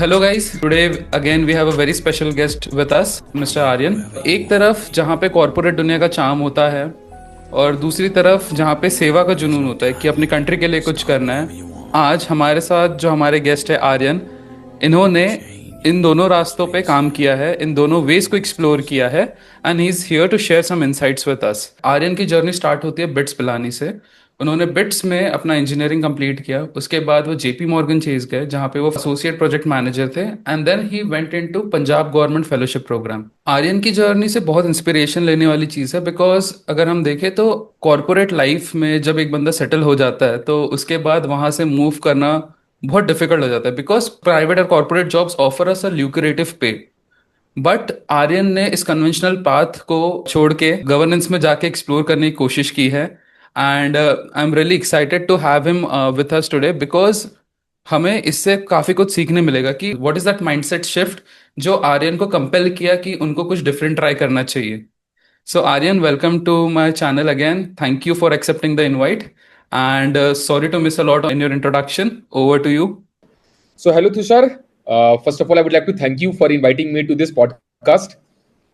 hello guys. Today again we have a very special guest with us, Mr. Aryan. एक तरफ जहाँ पे corporate दुनिया का चार्म होता है और दूसरी तरफ जहाँ पे सेवा का जुनून होता है कि अपनी कंट्री के लिए कुछ करना है। आज हमारे साथ जो हमारे गेस्ट है आर्यन, इन्होंने इन दोनों रास्तों पे काम किया है, इन दोनों वेज को एक्सप्लोर किया है and he is here to share some insights with us. Aryan की जर्नी स्टार्ट होती है बिट्स पिलानी से। उन्होंने बिट्स में अपना इंजीनियरिंग कंप्लीट किया, उसके बाद वो जेपी मॉर्गन चेज गए जहाँ पे वो एसोसिएट प्रोजेक्ट मैनेजर थे and then he went into Punjab government fellowship program. Aryan की जर्नी से बहुत इंस्पिरेशन लेने वाली चीज़ है, बिकॉज अगर हम देखें तो कॉर्पोरेट लाइफ में जब एक बंदा सेटल हो जाता है तो उसके बाद वहाँ से मूव करना बहुत डिफिकल्ट हो जाता है, बिकॉज प्राइवेट और कॉर्पोरेट जॉब्स ऑफर अस अ ल्यूक्रेटिव पे। बट आर्यन ने इस कन्वेंशनल पाथ को छोड़ के गवर्नेंस में जाके एक्सप्लोर करने की कोशिश की है and I am really excited to have him with us today, because हमें इससे काफ़ी कुछ सीखने मिलेगा कि what is that mindset shift जो आर्यन को कंपेल किया कि उनको कुछ डिफरेंट ट्राई करना चाहिए। So Aryan, welcome to my channel again. Thank you for accepting the invite. And sorry to miss a lot in your introduction. Over to you. So, hello, Tushar. First of all, I would like to thank you for inviting me to this podcast,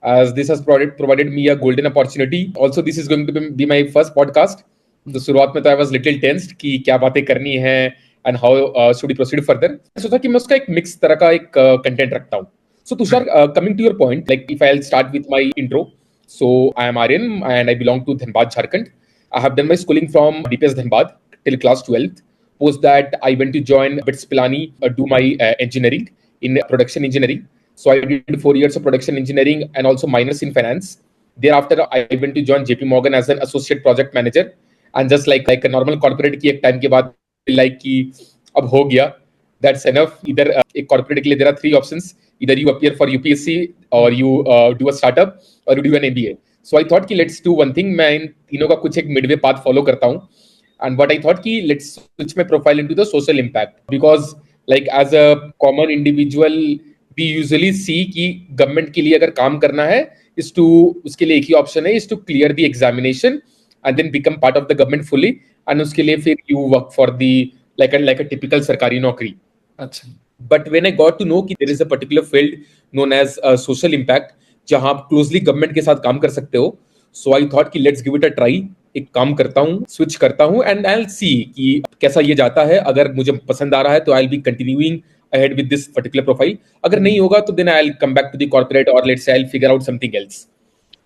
as this has provided me a golden opportunity. Also, this is going to be my first podcast. तो शुरुआत में तो I was little tensed कि क्या बातें करनी है and how should we proceed further. सोचा कि मैं उसका एक मिक्स तरह का एक कंटेंट रखता हूँ. So, Tushar, coming to your point, like if I'll start with my intro. So, I am Aryan and I belong to Dhanbad, Jharkhand. I have done my schooling from DPS Dhanbad till class 12th. Post that, I went to join BITS Pilani, do my engineering in production engineering. So I did 4 years of production engineering and also minors in finance. Thereafter, I went to join JP Morgan as an associate project manager. And just like a normal corporate की एक time के बाद like कि अब हो गया, that's enough. Either एक corporate के लिए there are 3 options. Either you appear for UPSC or you do a startup or you do an MBA. So I thought कि let's do one thing. मैं इन तीनों का कुछ एक midway path follow करता हूँ. And what I thought कि let's switch my profile into the social impact, because like as a common individual we usually see कि government के लिए अगर काम करना है is to उसके लिए एक ही option है is to clear the examination and then become part of the government fully, and उसके लिए फिर you work for the like a typical सरकारी नौकरी. अच्छा. But when I got to know कि there is a particular field known as social impact जहाँ आप closely government के साथ काम कर सकते हो, so I thought कि let's give it a try. एक काम करता हूँ, स्विच करता हूँ एंड आई विल सी कि कैसा ये जाता है. अगर मुझे पसंद आ रहा है तो I will be continuing ahead with this particular profile. अगर नहीं होगा तो then I will come back to the corporate और let's say I will figure out something else.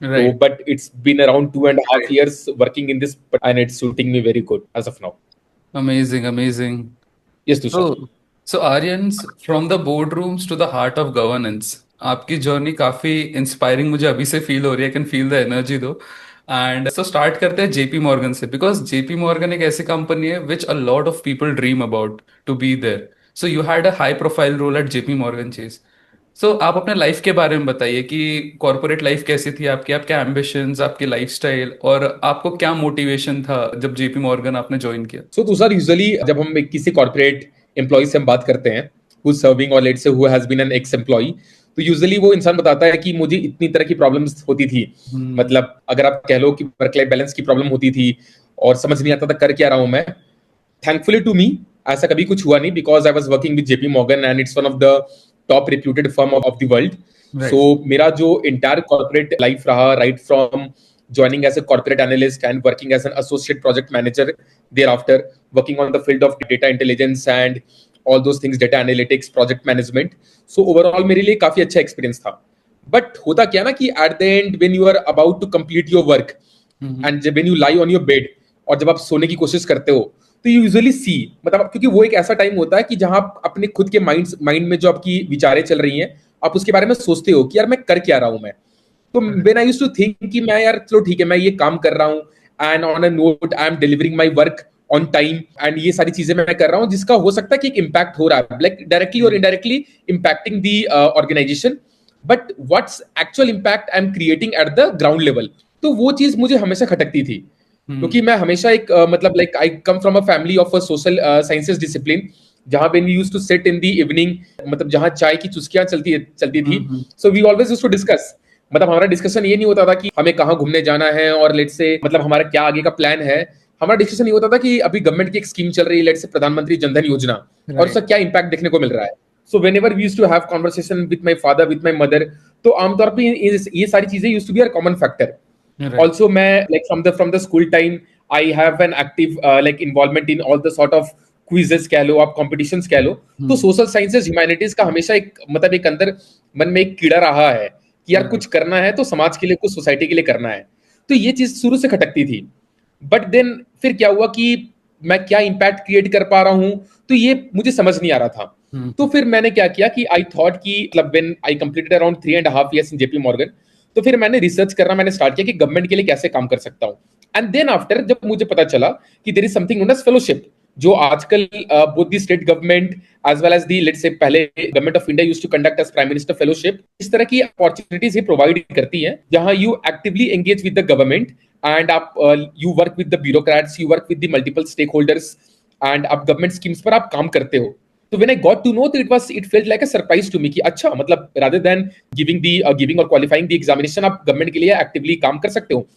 So, but it's been around 2.5 years working in this, and it's suiting me very good as of now. Amazing, amazing. Yes, Tushar. So Aryan, from the boardrooms to the heart of governance, आपकी journey काफी inspiring मुझे अभी से feel हो रही है. Can feel the energy though. And so start करते हैं जेपी मॉर्गन से, बिकॉज जेपी मॉर्गन एक ऐसी कंपनी है which a lot of people dream about to be there. So you had a high profile role at JP Morgan Chase. So आप अपने life के बारे में बताइए कि कॉर्पोरेट लाइफ कैसी थी आपकी, आपके एम्बिशंस, आपकी लाइफस्टाइल, और आपको क्या मोटिवेशन था जब जेपी मॉर्गन आपने ज्वाइन किया. सो तुषार, यूजुअली जब हम किसी कॉर्पोरेट एम्प्लॉय से हम बात करते हैं हु इज सर्विंग और let's say who has been an ex employee, तो यूजुअली वो इंसान बताता है कि मुझे इतनी तरह की प्रॉब्लम्स होती थी. मतलब अगर आप कह लो कि वर्क लाइफ बैलेंस की प्रॉब्लम होती थी और समझ नहीं आता था कर क्या रहा हूं मैं. थैंकफुली टू मी ऐसा कभी कुछ हुआ नहीं, because I was working with JP Morgan and it's one of the top reputed firm of the world. So मेरा जो इंटायर कॉर्पोरेट लाइफ रहा, right from joining as a corporate analyst and working as an associate project manager, thereafter working on the field of data intelligence and all those things, data analytics, project management. So overall मेरे लिए काफी अच्छा experience था. But होता क्या ना कि at the end when you are about to complete your work and when you lie on your bed और जब आप सोने की कोशिश करते हो तो you usually see, मतलब क्योंकि वो एक ऐसा टाइम होता है कि जहां आप अपने खुद के माइंड में जो आपकी विचारें चल रही हैं आप उसके बारे में सोचते हो कि यार मैं कर क्या रहा हूं मैं. तो when I used to think कि मैं यार चलो ठीक है मैं ये काम कर रहा हूँ and on a note I am delivering my work on time and ये सारी चीजें मैं कर रहा हूँ जिसका हो सकता है कि एक impact हो रहा है, like directly or indirectly impacting the organization, but what's actual impact I am creating at the ground level. तो वो चीज मुझे हमेशा खटकती थी क्योंकि मैं हमेशा एक मतलब like I come from a family of a social sciences discipline जहाँ when we used to sit in the evening, मतलब जहाँ चाय की चुस्कियां चलती थी, so we always used to discuss. मतलब हमारा डिस्कशन ये नहीं होता था कि हमें कहाँ घूमने जाना है और लेट्स से मतलब हमारा क्या आगे का प्लान है. हमारा डिस्कशन ये होता था कि अभी गवर्नमेंट की एक स्कीम चल रही है, लेट्स से प्रधानमंत्री जनधन योजना, और उसका क्या इंपैक्ट देखने को मिल रहा है. So whenever we used to have conversation with my father, with my mother, तो आमतौर पे ये सारी चीजें used to be a common factor. Right. Also मैं like from the school time I have an active like involvement in all the sort of quizzes कह लो, आप competitions कह लो. तो सोशल साइंसेज ह्यूमैनिटीज का हमेशा एक मतलब एक अंदर मन में एक कीड़ा रहा है कि यार कुछ करना है तो समाज के लिए, कुछ सोसाइटी के लिए करना है. तो ये चीज शुरू से खटकती थी. बट देन फिर क्या हुआ कि मैं क्या इम्पैक्ट क्रिएट कर पा रहा हूं, तो ये मुझे समझ नहीं आ रहा था. तो फिर मैंने क्या किया कि आई थॉट कि मतलब when I completed around 3.5 years in JP Morgan, तो फिर मैंने रिसर्च करना मैंने स्टार्ट किया कि गवर्नमेंट के लिए कैसे काम कर सकता हूं. एंड देन आफ्टर जब मुझे पता चला कि there is something known as fellowship, जो आजकल both the state government as well as the let's say पहले government of India used to conduct as prime minister fellowship, इस तरह की अपॉर्चुनिटीज ही प्रोवाइड करती है जहां you actively engage with the government and आप you work with the bureaucrats, you work with the multiple stakeholders and आप government schemes पर आप काम करते हो. So when I got to know, it felt like a surprise to me कि अच्छा मतलब rather than giving or qualifying the examination, आप गवर्नमेंट के लिए एक्टिवली काम कर सकते हो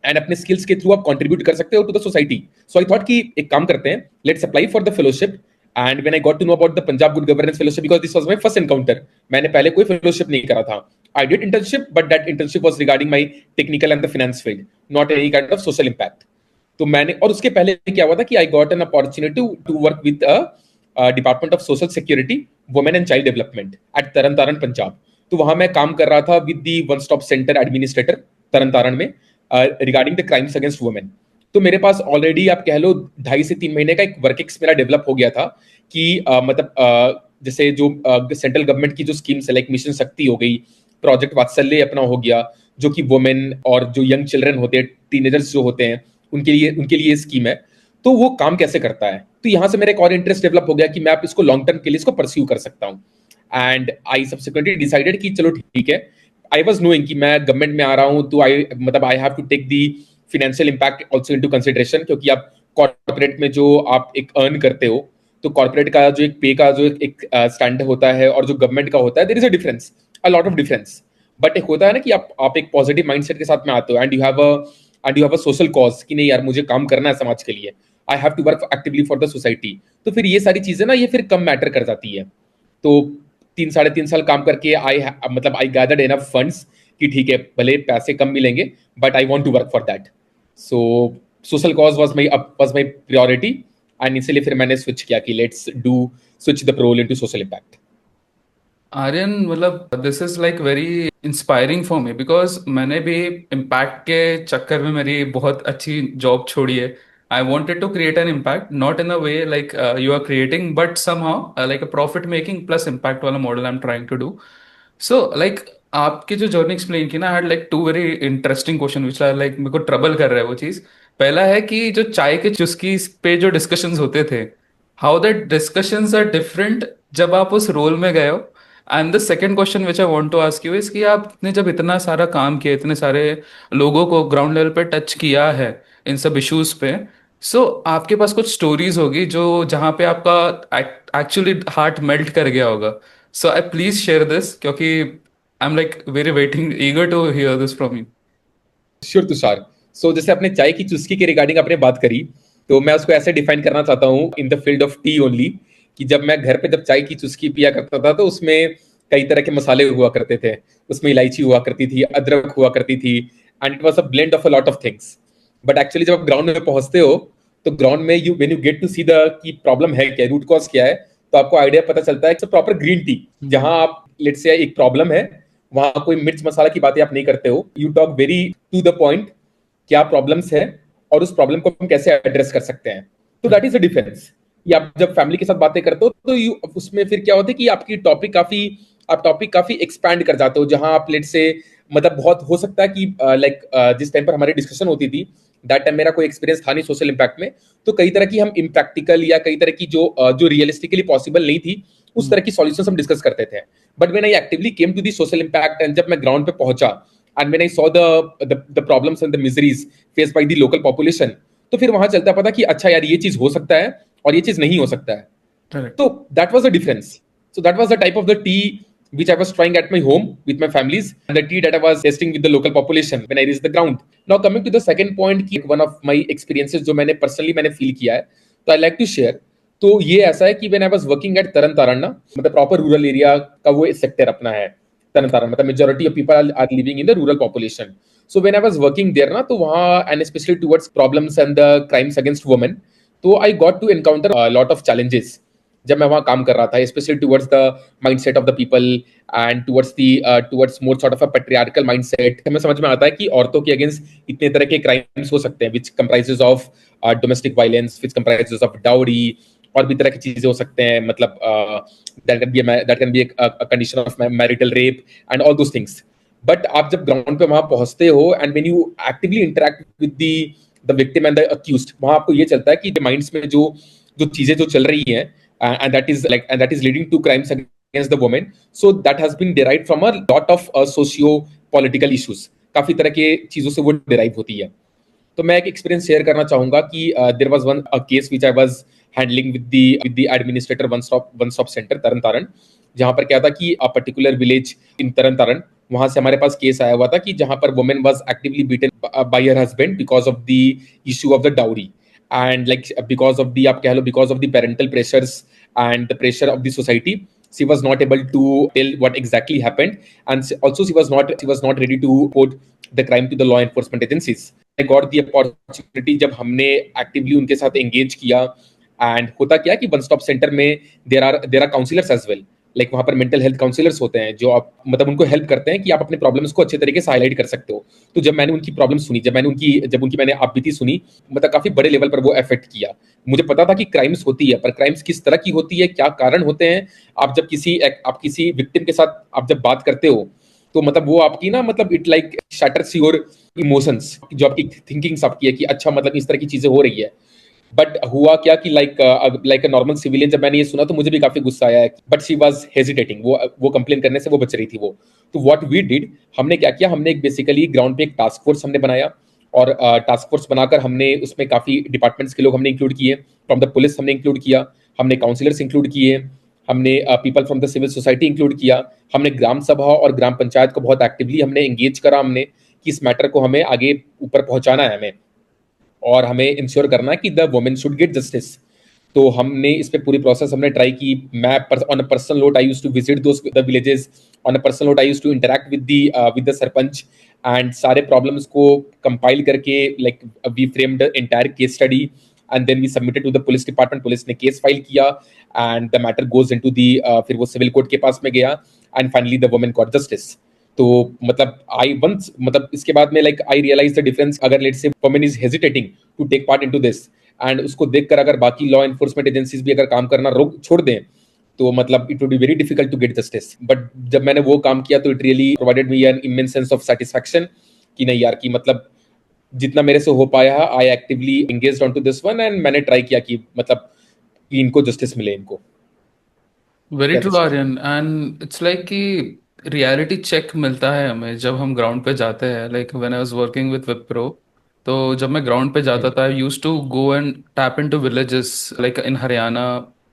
एंड अपने स्किल्स के थ्रू आप कंट्रीब्यूट कर सकते हो to the society. So I thought कि एक काम करते हैं, let's apply for the fellowship. And when I got to know about the Punjab good governance fellowship, because this was my first encounter, मैंने पहले कोई फेलोशिप नहीं करा था. I did internship, but that internship was regarding my technical and the finance field, not any kind of social impact. तो मैंने, और उसके पहले क्या हुआ था कि I got an opportunity to work with department of social security, women and child development at Tarn Taran Punjab. तो वहां मैं काम कर रहा था with the one stop centre administrator Tarn Taran में regarding the crimes against women. तो मेरे पास ऑलरेडी आप कह लो 2.5 से 3 महीने का एक वर्क एक्स मेरा डेवलप हो गया था कि मतलब जैसे जो सेंट्रल गवर्नमेंट की जो स्कीम्स है लाइक मिशन शक्ति हो गई, प्रोजेक्ट वात्सल्य अपना हो गया, जो कि वुमेन और जो यंग चिल्ड्रन होते हैं, टीनेजर्स जो होते हैं, उनके लिए स्कीम है. तो वो काम कैसे करता है, तो यहां से मेरा एक और इंटरेस्ट डेवलप हो गया कि मैं आप इसको लॉन्ग टर्म के लिए इसको परस्यू कर सकता हूं. एंड आई सब्सिक्वेंटली डिसाइडेड कि चलो ठीक है, आई वाज नोइंग कि मैं गवर्नमेंट में आ रहा हूं तो I have to take the financial impact also into consideration, क्योंकि आप कॉर्पोरेट में जो आप एक अर्न करते हो, तो कॉर्पोरेट का जो एक पे का जो एक स्टैंडर्ड होता है और जो गवर्नमेंट का होता है, there is a difference, a lot of difference. But एक होता है ना कि आप एक पॉजिटिव माइंडसेट के साथ में आते हो and you have a social cause कि नहीं यार मुझे काम करना है समाज के लिए, I have to work actively for the society. तो फिर ये सारी चीजें ना ये फिर कम मैटर कर जाती है. तो 3-3.5 साल काम करके आई गैदर्ड इनफ फंड्स कि ठीक है भले पैसे कम मिलेंगे but I want to work for that. So social cause was my priority and इसलिए फिर मैंने स्विच किया कि let's switch the role into social impact. Aryan, मतलब this is like very inspiring for me because मैंने भी इम्पैक्ट के चक्कर में मेरी बहुत अच्छी जॉब छोड़ी है. I wanted to create an impact, not in a way like you are creating, but somehow like a profit making plus impact वाला model I am trying to do. So like आपकी जो journey explain की ना, I had like to very interesting question which are like मेरे को trouble कर रहा है वो चीज़. पहला है कि जो चाय के चुस्की पे जो डिस्कशंस होते थे, how that discussions are different जब आप उस रोल में गए हो. And the second question which I want to ask you is कि आपने जब इतना सारा काम किया, इतने सारे लोगों को ग्राउंड लेवल पे टच किया है इन सब इश्यूज पे, सो आपके पास कुछ स्टोरीज होगी जो जहाँ पे आपका एक्चुअली हार्ट मेल्ट कर गया होगा. So I please share this क्योंकि I am like very waiting eager to hear this from you. Sure Tushar. So जैसे आपने चाय की चुस्की के रिगार्डिंग आपने बात करी, तो मैं उसको ऐसे डिफाइन करना चाहता हूँ in the field of T only, कि जब मैं घर पे जब चाय की चुस्की पिया करता था तो उसमें कई तरह के मसाले हुआ करते थे. उसमें इलायची हुआ करती थी, अदरक हुआ करती थी, and it was a blend of a lot of things. But actually जब आप ग्राउंड में पहुंचते हो तो ग्राउंड में when you get to see the key problem है क्या, रूट कॉज क्या है, तो आपको आइडिया पता चलता है कि प्रॉपर ग्रीन टी, जहां आप लेट्स से एक प्रॉब्लम है, वहां कोई मिर्च मसाला की बातें आप नहीं करते हो, you talk very to the point, क्या प्रॉब्लम्स है और उस प्रॉब्लम को हम कैसे एड्रेस कर सकते हैं. तो दैट इज अ डिफरेंस. या आप जब फैमिली के साथ बातें करते हो तो उसमें फिर क्या होता है कि आपकी टॉपिक काफी एक्सपैंड कर जाते हो, जहां आप लेट से मतलब बहुत हो सकता है कि लाइक जिस टाइम पर हमारी डिस्कशन होती थी दैट टाइम मेरा कोई एक्सपीरियंस था नहीं सोशल इम्पैक्ट में, तो कई तरह की हम इम्प्रैक्टिकल या कई तरह की जो रियलिस्टिकली पॉसिबल नहीं थी उस तरह की सॉल्यूशंस हम डिस्कस करते थे. But when I actively came to the social impact and जब मैं ग्राउंड पे पहुंचा and when I saw the problems and the miseries faced by the local population, तो फिर वहां चलता पता कि अच्छा यार ये चीज हो सकता है और ये चीज नहीं हो सकता है. Correct. So that was the difference. So that was the type of the tea which I was trying at my home with my families and the tea that I was testing with the local population when I reached the ground. Now coming to the second point, कि one of my experiences जो मैंने personally feel किया है, तो I like to share. तो ये ऐसा है कि when I was working at Tarn Taran ना, मतलब प्रॉपर रूरल एरिया का वो सेक्टर अपना है तरन तारण, मतलब majority of people are living in the rural population. So when I was working there ना, तो वहाँ and specially towards problems and the crimes against women, तो I got to encounter lot of challenges जब मैं वहाँ काम कर रहा था, specially towards the mindset of the people and towards more sort of a patriarchal mindset. हमें समझ में आता है कि औरतों के अगेंस्ट इतने तरह के क्राइम्स हो सकते हैं, विच comprises of domestic violence, which comprises of dowry, और भी तरह की चीजें हो सकते हैं, मतलब that can be condition of marital rape and all those things. But आप जब ग्राउंड पे वहां पहुंचते हो and when you actively interact with the victim and the accused, वहां आपको ये चलता है कि माइंड्स में जो जो चीजें जो चल रही हैं, and that is leading to crimes against the women, so that has been derived from a lot of socio political issues. काफी तरह के चीजों से वो डिराइव होती है. तो मैं एक एक्सपीरियंस शेयर करना चाहूंगा कि there was one case which I was handling with the administrator one stop centre Tarn Taran, जहां पर क्या था कि अ पर्टिकुलर विलेज इन तरन तारण, वहां से हमारे पास केस आया हुआ था कि जहां पर women was actively beaten by her husband because of the issue of the dowry, and like because of the आप कह लो because of the parental pressures and the pressure of the society, she was not able to tell what exactly happened, and also she was not ready to report the crime to the law enforcement agencies. I got the opportunity जब हमने actively उनके साथ engage किया, and होता क्या कि one stop centre में there are counselors as well. Like वहाँ पर मेंटल हेल्थ काउंसलर्स होते हैं जो आप मतलब उनको हेल्प करते हैं कि आप अपने प्रॉब्लम्स को अच्छे तरीके से हाईलाइट कर सकते हो. तो जब मैंने उनकी प्रॉब्लम सुनी, जब उनकी मैंने आप बीती सुनी, मतलब काफी बड़े लेवल पर वो इफेक्ट किया. मुझे पता था कि क्राइम्स होती है, पर क्राइम्स किस तरह की होती है, क्या कारण होते हैं. आप किसी विक्टिम के साथ आप जब बात करते हो, तो मतलब वो आपकी ना मतलब it like shatters your emotions, जो आपकी थिंकिंग्स आपकी है कि अच्छा मतलब इस तरह की चीजें हो रही है. बट हुआ क्या कि लाइक अ नॉर्मल सिविलियन, जब मैंने ये सुना तो मुझे भी काफी गुस्सा आया. बट शी वाज हेजिटेटिंग, वो कंप्लेन करने से वो बच रही थी वो. तो व्हाट वी डिड, हमने क्या किया, हमने एक बेसिकली ग्राउंड पे एक टास्क फोर्स हमने बनाया, और टास्क फोर्स बनाकर हमने उसमें काफी डिपार्टमेंट्स के लोग हमने इंक्लूड किए. फ्रॉम द पुलिस हमने इंक्लूड किया, हमने काउंसलर्स इंक्लूड किए, हमने people from the civil society include किया, हमने ग्राम सभा और ग्राम पंचायत को बहुत एक्टिवली हमने एंगेज करा, हमने कि इस मैटर को हमें आगे ऊपर पहुंचाना है हमें, और हमें इंश्योर करना है कि the women should get justice. तो हमने इस पे पूरी प्रोसेस हमने ट्राई की. मैं on a personal note I used to visit those the villages, on a personal note I used to interact with the sarpanch, and सारे प्रॉब्लम्स को कंपाइल करके like we framed the entire case study, and then we submitted to the police department. Police ने case file किया, and the matter goes into the फिर वो civil court के पास में गया, and finally the women got justice. तो मतलब आई वंस मतलब इसके बाद में like I realise the difference. अगर let's say women is hesitating to take part into this, and उसको देखकर अगर बाकी लॉ एनफोर्समेंट एजेंसीज भी अगर काम करना रोक छोड़ दें, तो मतलब it would be very difficult to get justice. But जब मैंने वो काम किया तो it really provided me an immense sense of satisfaction कि नहीं यार, कि मतलब जितना मेरे से हो पाया, I actively engaged on to this one, and मैंने ट्राई किया कि मतलब कि इनको जस्टिस मिले इनको. वेरी क्या true Tushar? Aryan, and it's like कि रियलिटी चेक मिलता है हमें जब हम ग्राउंड पे जाते हैं. Like when I was working with Wipro, तो जब मैं ग्राउंड पे जाता था, I used to go and tap into villages like in Haryana.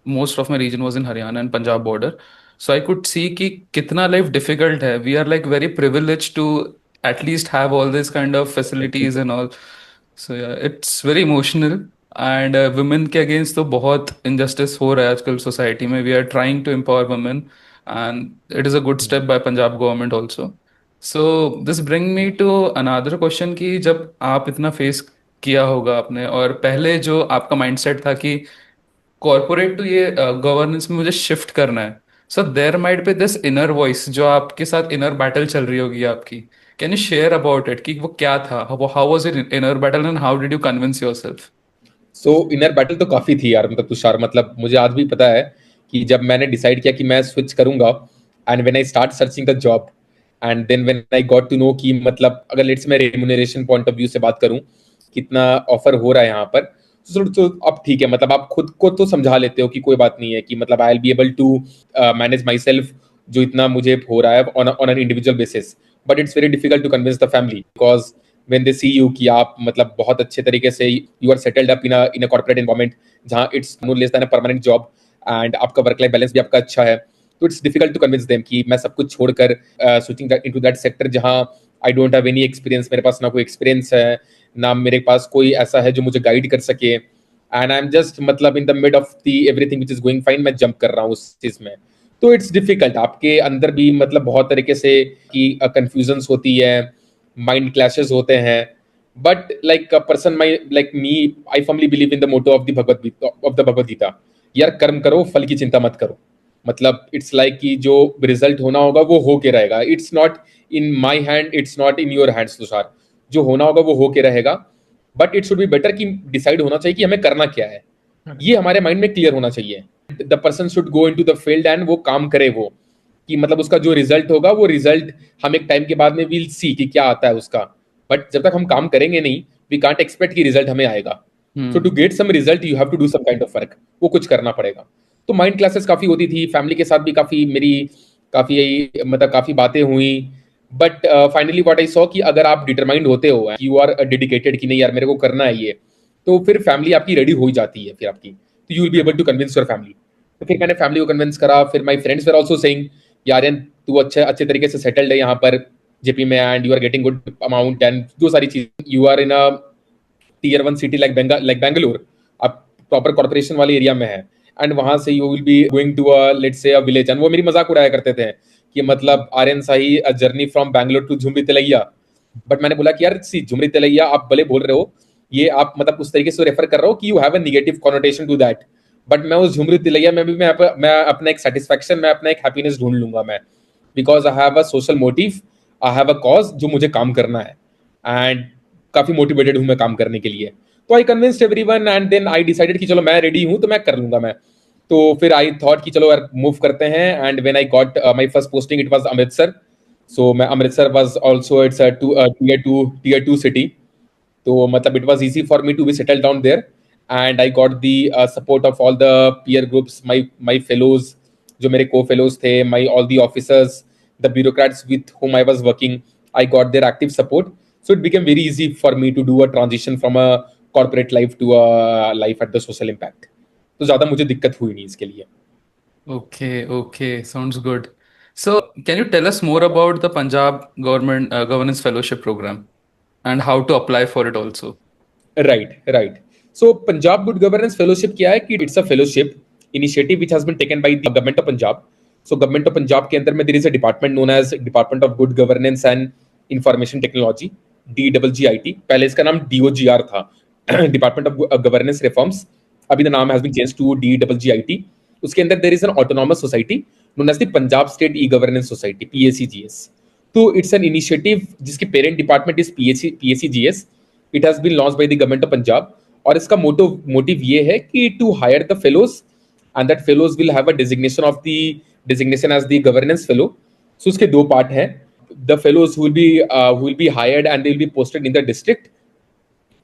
Most of my region was in Haryana and Punjab border. So I could see कि कितना लाइफ डिफिकल्ट है. We are like very privilege to at least have all this kind of facilities and all. So it's very emotional. And women के against तो बहुत injustice हो रहा है आजकल सोसाइटी में. We are trying to empower women, and it is a good step by Punjab government also. So this bring me to another question कि जब आप इतना फेस किया होगा आपने, और पहले जो आपका माइंडसेट था कि कॉर्पोरेट टू ये गवर्नेंस में मुझे शिफ्ट करना है, so there might be this inner voice जो आपके साथ इनर बैटल चल रही होगी आपकी. Can you share about it कि वो क्या था, how was it inner battle and how did you convince yourself? So inner battle तो काफी थी यार, मतलब तुषार, मतलब मुझे आज भी पता है कि जब मैंने डिसाइड किया कि मैं स्विच करूंगा, and when I start searching the job, and then when I got to know कि मतलब अगर लेट्स मैं रेम्यूनरेशन पॉइंट ऑफ व्यू से बात करूं, कितना ऑफर हो रहा है यहाँ पर, तो अब ठीक है, मतलब आप खुद को तो समझा लेते हो कि कोई बात नहीं है, कि मतलब I will be able to manage myself, जो इतना मुझे हो रहा है on an individual basis. But it's very difficult to convince the family, because when they see you कि आप मतलब बहुत अच्छे तरीके से you are settled up in a corporate environment, जहाँ it's no less than a permanent job, and आपका work life balance भी आपका अच्छा है, तो it's difficult to convince them कि मैं सब कुछ छोड़कर स्विचिंग इनटू दैट सेक्टर जहाँ I don't have any experience. मेरे पास ना कोई एक्सपीरियंस है, ना मेरे पास कोई ऐसा है जो मुझे गाइड कर सके. एंड आई एम जस्ट मतलब in the mid of the everything which is going fine, मैं जंप कर रहा हूँ उस चीज में। तो इट्स डिफिकल्ट, आपके अंदर भी मतलब बहुत तरीके से की कंफ्यूजन्स होती है, माइंड क्लैशेस होते हैं। But like a person my like me, I firmly believe in the motto of the Bhagavad Gita, यार कर्म करो, फल की चिंता मत करो। मतलब इट्स लाइक कि जो रिजल्ट होना होगा वो हो के रहेगा। It's not in my hand, it's not in your hands Tushar. जो होना होगा वो हो के रहेगा। But it should be better कि डिसाइड होना चाहिए कि हमें करना क्या है, ये हमारे माइंड में क्लियर होना चाहिए। The person should go into the field and वो काम करे, वो कि मतलब उसका जो रिजल्ट होगा वो रिजल्ट हम एक टाइम के बाद में विल सी कि क्या आता है उसका। बट जब तक हम काम करेंगे नहीं, वी कांट एक्सपेक्ट कि रिजल्ट हमें आएगा। So to get some result you have to do some kind of work, वो कुछ करना पड़ेगा। तो माइंड क्लासेस काफी होती थी, फैमिली के साथ भी काफी मेरी काफी मतलब काफी बातें हुई। But finally what I saw कि अगर आप डिटरमाइंड होते हो, यू आर डेडिकेटेड कि नहीं यार मेरे को करना है ये, तो फिर फैमिली आपकी रेडी हो ही जाती है फिर आपकी, तो you will be able to convince your family. तो फिर मैंने फैमिली को कन्विंस करा। फिर my friends were also saying यार तू अच्छे अच्छे तरीके से सेटल्ड है यहाँ पर जेपी में, and you are getting good amount and जो सारी चीज, you are in a tier 1 city like Bangalore, आप प्रॉपर कॉर्पोरेशन वाले एरिया में है, एंड वहां से you will be going to a let's say a village. And वो मेरी मजाक उड़ाया करते थे कि मतलब Aryan Sahi a journey from Bangalore to Jhumri Telaiya. But मैंने बोला कि यार सी झुमरी तिलैया आप भले बोल रहे हो, ये आप मतलब उस तरीके से रेफर कर रहे हो कि you have a negative connotation to that, but मैं उस झुमरी तिलैया में भी मैं अपना एक सेटिस्फैक्शन, मैं अपना एक हैप्पीनेस ढूंढ लूंगा मैं, because I have a social motive, I have a cause जो मुझे काम करना है, एंड काफी मोटिवेटेड हूं मैं काम करने के लिए। तो I convinced everyone and then I decided कि चलो मैं रेडी हूं तो मैं कर लूंगा मैं। तो फिर आई थॉट कि चलो यार मूव करते हैं, and when I got my first posting it was Amritsar. So मैं Amritsar was also it's a tier 2 city. तो मतलब it was easy for me to be settled down there, and I got the support of all the peer groups, my fellows, जो मेरे co-fellows थे, my all the officers, the bureaucrats with whom I was working, I got their active support. So it became very easy for me to do a transition from a corporate life to a life at the social impact. तो ज्यादा मुझे दिक्कत हुई नहीं इसके लिए। Okay, okay, sounds good. So, can you tell us more about the Punjab Government Governance Fellowship Program and how to apply for it also? Right. So Punjab good governance fellowship क्या है कि it's a fellowship initiative which has been taken by the government of Punjab. So government of Punjab के अंदर में there is a department known as department of good governance and information technology, DGGIT। पहले इसका नाम DOGR था, डिपार्टमेंट ऑफ गवर्नेंस रिफॉर्म्स। अभी the नाम has been change to DGGIT। उसके अंदर there is an autonomous society known as the Punjab state e governance society, PACGS। तो it's an initiative जिसकी parent department is PACGS। It has been launched by the government of Punjab, और इसका motive ये है कि to hire the fellows, and that fellows will have a designation as the governance fellow. So उसके दो part हैं। The fellows will be hired and they will be posted in the district.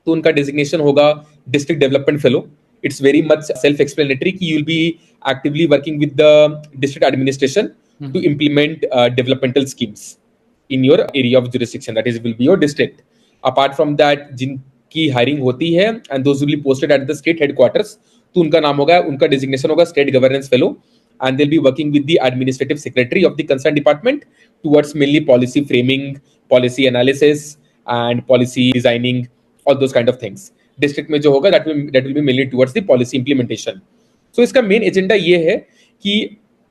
तो उनका designation होगा district development fellow. It's very much self explanatory कि you will be actively working with the district administration to implement developmental schemes in your area of jurisdiction, that is will be your district. Apart from that, जिनकी hiring होती है and those will be posted at the state headquarters, तो उनका नाम होगा, उनका designation होगा state governance fellow, and they'll be working with the administrative secretary of the concerned department towards mainly policy framing, policy analysis and policy designing, all those kind of things. District में जो होगा that will be mainly towards the policy implementation. So इसका main agenda ये है कि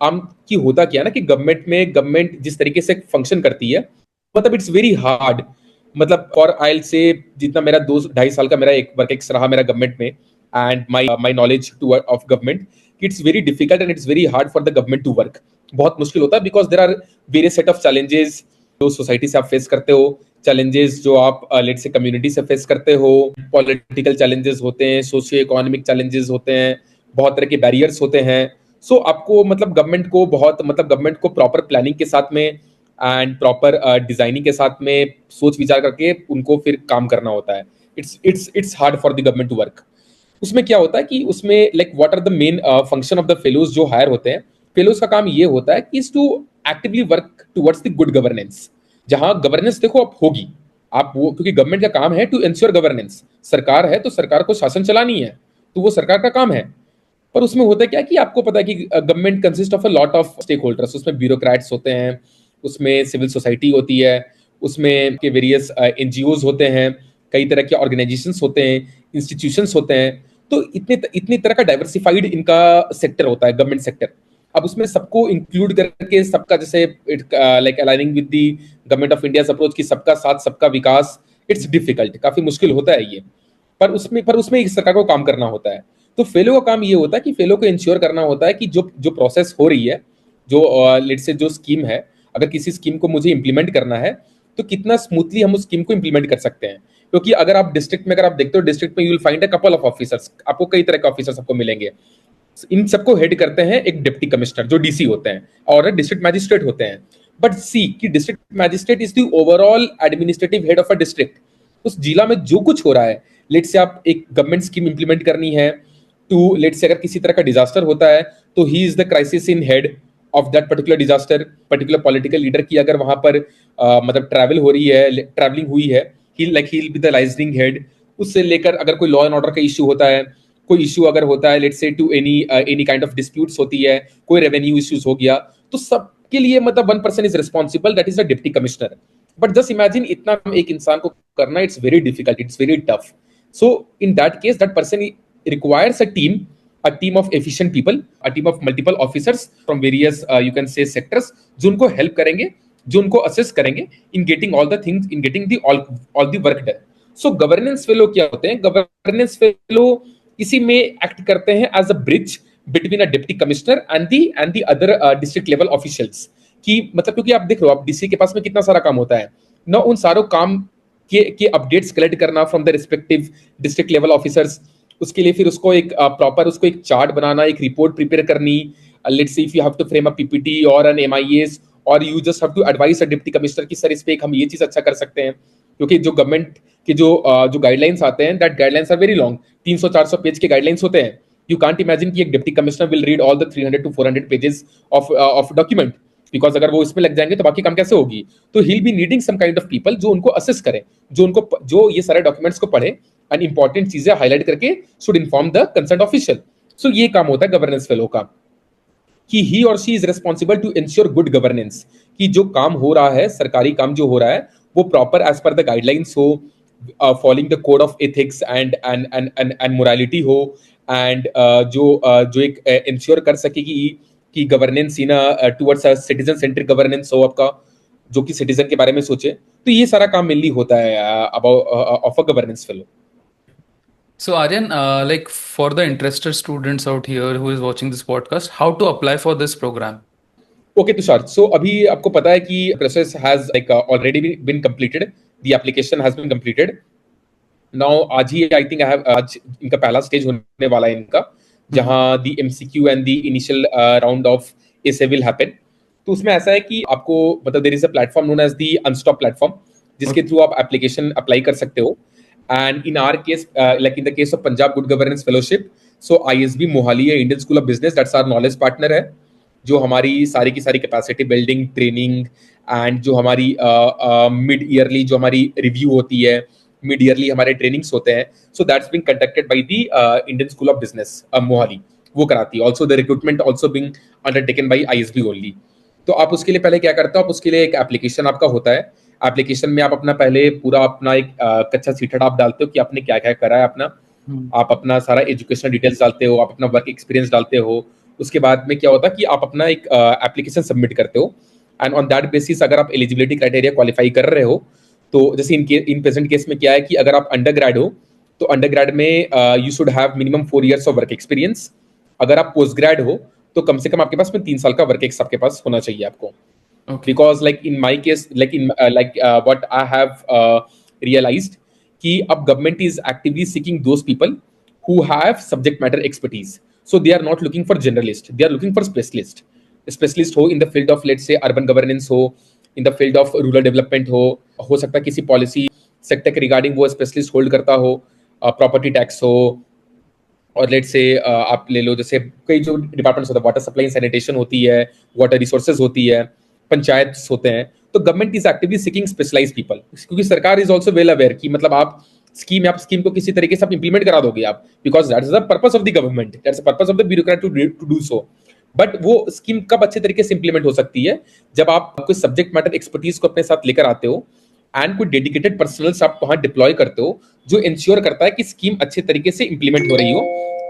आम की होता क्या ना कि गवर्नमेंट जिस तरीके से फंक्शन करती है, मतलब इट्स वेरी हार्ड। मतलब फॉर आई से जितना मेरा 2-2.5 साल का मेरा एक वर्क एक्स रहा मेरा गवर्नमेंट में, and my knowledge too of government, it's very difficult and it's very hard for the government to work. बहुत मुश्किल होता है because there are various set of challenges जो सोसाइटी से आप फेस करते हो, चैलेंजेस जो आप लेट से कम्युनिटी से फेस करते हो, पॉलिटिकल चैलेंजेस होते हैं, सोशियो इकोनॉमिक चैलेंजेस होते हैं, बहुत तरह के बैरियर्स होते हैं। सो आपको मतलब गवर्नमेंट को प्रॉपर प्लानिंग के साथ में एंड प्रॉपर डिजाइनिंग के साथ में सोच विचार करके उनको फिर काम करना होता है। It's hard for the government to work. उसमें क्या होता है कि उसमें like what are the main function of the fellows जो हायर होते हैं। फेलोज का काम ये होता है कि is to actively work towards the good governance. जहां गवर्नेंस देखो आप होगी, आप वो क्योंकि गवर्नमेंट का काम है टू इंश्योर गवर्नेंस। सरकार है तो सरकार को शासन चलानी है, तो वो सरकार का काम है। पर उसमें होता क्या कि आपको पता है कि government consist of a lot of stakeholders. उसमें ब्यूरोक्रेट्स होते हैं, उसमें सिविल सोसाइटी होती है, उसमें के वेरियस एनजीओज होते हैं, कई तरह के ऑर्गेनाइजेशंस होते हैं, इंस्टीट्यूशंस होते हैं। तो इतनी तरह का डाइवर्सिफाइड इनका सेक्टर होता है, गवर्नमेंट सेक्टर। अब उसमें सबको इंक्लूड करके सबका, जैसे like aligning with the government of India approach की सबका साथ सबका विकास, इट्स डिफिकल्ट, काफी मुश्किल होता है ये। पर उसमें एक सरकार को काम करना होता है। तो फेलो का काम ये होता है कि फेलो को इंश्योर करना होता है कि जो जो प्रोसेस हो रही है, जो लेट से जो स्कीम है, अगर किसी स्कीम को मुझे इंप्लीमेंट करना है तो कितना स्मूथली हम उस स्कीम को इंप्लीमेंट कर सकते हैं। क्योंकि अगर आप डिस्ट्रिक्ट में, अगर आप देखते हो डिस्ट्रिक्ट में, you will find a couple of officers, आपको कई तरह के ऑफिसर्स आपको मिलेंगे। इन सबको हेड करते हैं एक डिप्टी कमिश्नर जो डीसी होते हैं, और डिस्ट्रिक्ट मैजिस्ट्रेट होते हैं। बट सी कि district magistrate is the overall administrative head of a district. उस जिला में जो कुछ हो रहा है, लेट से आप एक गवर्नमेंट स्कीम इंप्लीमेंट करनी है, टू लेट से अगर किसी तरह का डिजास्टर होता है तो he is the crisis in head of that particular disaster. Particular political leader की अगर वहां पर मतलब ट्रैवल हो रही है, ट्रैवलिंग हुई है, he will be the liaisoning head. उससे लेकर अगर कोई लॉ एंड ऑर्डर का इश्यू होता है, कोई इश्यू अगर होता है, let's say to any kind of disputes होती है, कोई रेवेन्यू इश्यूज हो गया, तो सबके लिए मतलब one person is responsible, that is the deputy commissioner. But just imagine इतना एक इंसान को करना, it's very difficult, it's very tough. So in that case that person requires a team of efficient people, a team of multiple officers from various you can say sectors, जो उनको help करेंगे, जो उनको assist करेंगे in getting all the things, in getting the all the work done. So governance fellow क्या होते हैं? Governance fellow इसी में एक्ट करते हैं as a bridge between a deputy commissioner and the other district level officials। कि मतलब क्योंकि आप देख रहे हो, आप डीसी के पास में कितना सारा काम होता है ना, उन सारों काम के अपडेट्स कलेक्ट करना from the respective district level officers. उसके लिए फिर उसको एक प्रॉपर उसको एक चार्ट बनाना, एक रिपोर्ट प्रिपेयर करनी। Let's say if you have to frame a PPT और एन एमआईएस, और you just have to advise a deputy commissioner कि सर इस पे एक हम ये चीज अच्छा कर सकते हैं। क्योंकि जो गवर्नमेंट के जो गाइडलाइंस आते हैं, that guidelines are very long, 300-400 page के गाइडलाइंस होते हैं। यू कांट इमेजिन कि एक deputy commissioner will read all the 300 to 400 pages of document, because अगर वो इसमें लग जाएंगे तो बाकी काम कैसे होगी। तो he will be needing some kind of people जो उनको असिस्ट करें, जो ये सारे डॉक्यूमेंट्स को पढ़े एंड इंपॉर्टेंट चीजें हाईलाइट करके should inform the concern official. So ये काम होता है गवर्नेंस फेलो का, कि ही और she is responsible to ensure good governance, कि जो काम हो रहा है, सरकारी काम जो हो रहा है, वो proper as per the guidelines हो, following the code of ethics and morality हो, एंड जो एक इंश्योर कर सके कि governance in towards a citizen centric governance हो आपका, जो कि सिटीजन के बारे में सोचे। तो ये सारा काम मेनली होता है of a governance fellow. So Aryan, like for the interested students out here who is watching this podcast, how to apply for this program? Okay Tushar, so अभी आपको पता है कि process has like already been completed, the application has been completed now. आज ही I think आज इनका पहला स्टेज होने वाला है इनका, जहां the MCQ and the initial round of essay will happen. तो उसमें ऐसा है कि आपको मतलब there is a platform known as the Unstop platform, जिसके थ्रू आप एप्लीकेशन अप्लाई कर सकते हो। And in our case, like in the case of Punjab good governance fellowship, so ISB Mohali है, Indian school of business, that's our knowledge partner है, जो हमारी सारी की सारी कैपेसिटी बिल्डिंग, ट्रेनिंग एंड जो हमारी मिड ईयरली जो हमारी रिव्यू होती है, मिड ईयरली हमारे ट्रेनिंग्स होते हैं, so that's being conducted by the Indian school of business Mohali, वो कराती है। Also the recruitment also being undertaken by ISB only. तो आप उसके लिए पहले क्या करते हो, आप उसके लिए एक एप्लीकेशन आपका होता है। एप्लीकेशन में आप अपना पहले पूरा अपना एक कच्चा सीटा आप डालते हो कि आपने क्या क्या करा है अपना, आप अपना सारा एजुकेशनल डिटेल्स डालते हो, आप अपना वर्क एक्सपीरियंस डालते हो। उसके बाद में क्या होता है कि आप अपना एक एप्लीकेशन सबमिट करते हो, एंड ऑन दैट बेसिस अगर आप एलिजिबिलिटी क्राइटेरिया क्वालिफाई कर रहे हो, तो जैसे इन प्रेजेंट केस में क्या है कि अगर आप अंडर ग्रेड हो, तो अंडर ग्रेड में you should have minimum 4 years of work experience. अगर आप पोस्ट ग्रेड हो तो कम से कम आपके पास में 3 साल का वर्क एक्स आपके पास होना चाहिए आपको। Okay. Because like in my case, what I have realized कि अब government is actively seeking those people who have subject matter expertise, so they are not looking for generalist, they are looking for specialist हो in the field of let's say urban governance, हो in the field of rural development, हो सकता है किसी policy sector के regarding वो specialist hold करता हो, property tax हो, और लेट से आप ले लो जैसे कई जो डिपार्टमेंट्स होते हैं, वाटर सप्लाई एंड सैनिटेशन होती है, वाटर रिसोर्सेज होती है, पंचायत होते हैं। तो government is actively seeking specialised people, क्योंकि सरकार इज आल्सो वेल अवेयर कि मतलब आप स्कीम को किसी तरीके से आप इंप्लीमेंट करा दोगे आप, because that is the purpose of the government, that's the purpose of the bureaucrat to do so. But वो स्कीम कब अच्छे तरीके से इंप्लीमेंट हो सकती है, जब आप कोई सब्जेक्ट मैटर एक्सपर्टीज को अपने साथ लेकर आते हो, एंड कोई डेडिकेटेड पर्सनल्स आप वहां डिप्लॉय करते हो जो इंश्योर करता है कि स्कीम अच्छे तरीके से इंप्लीमेंट हो रही हो,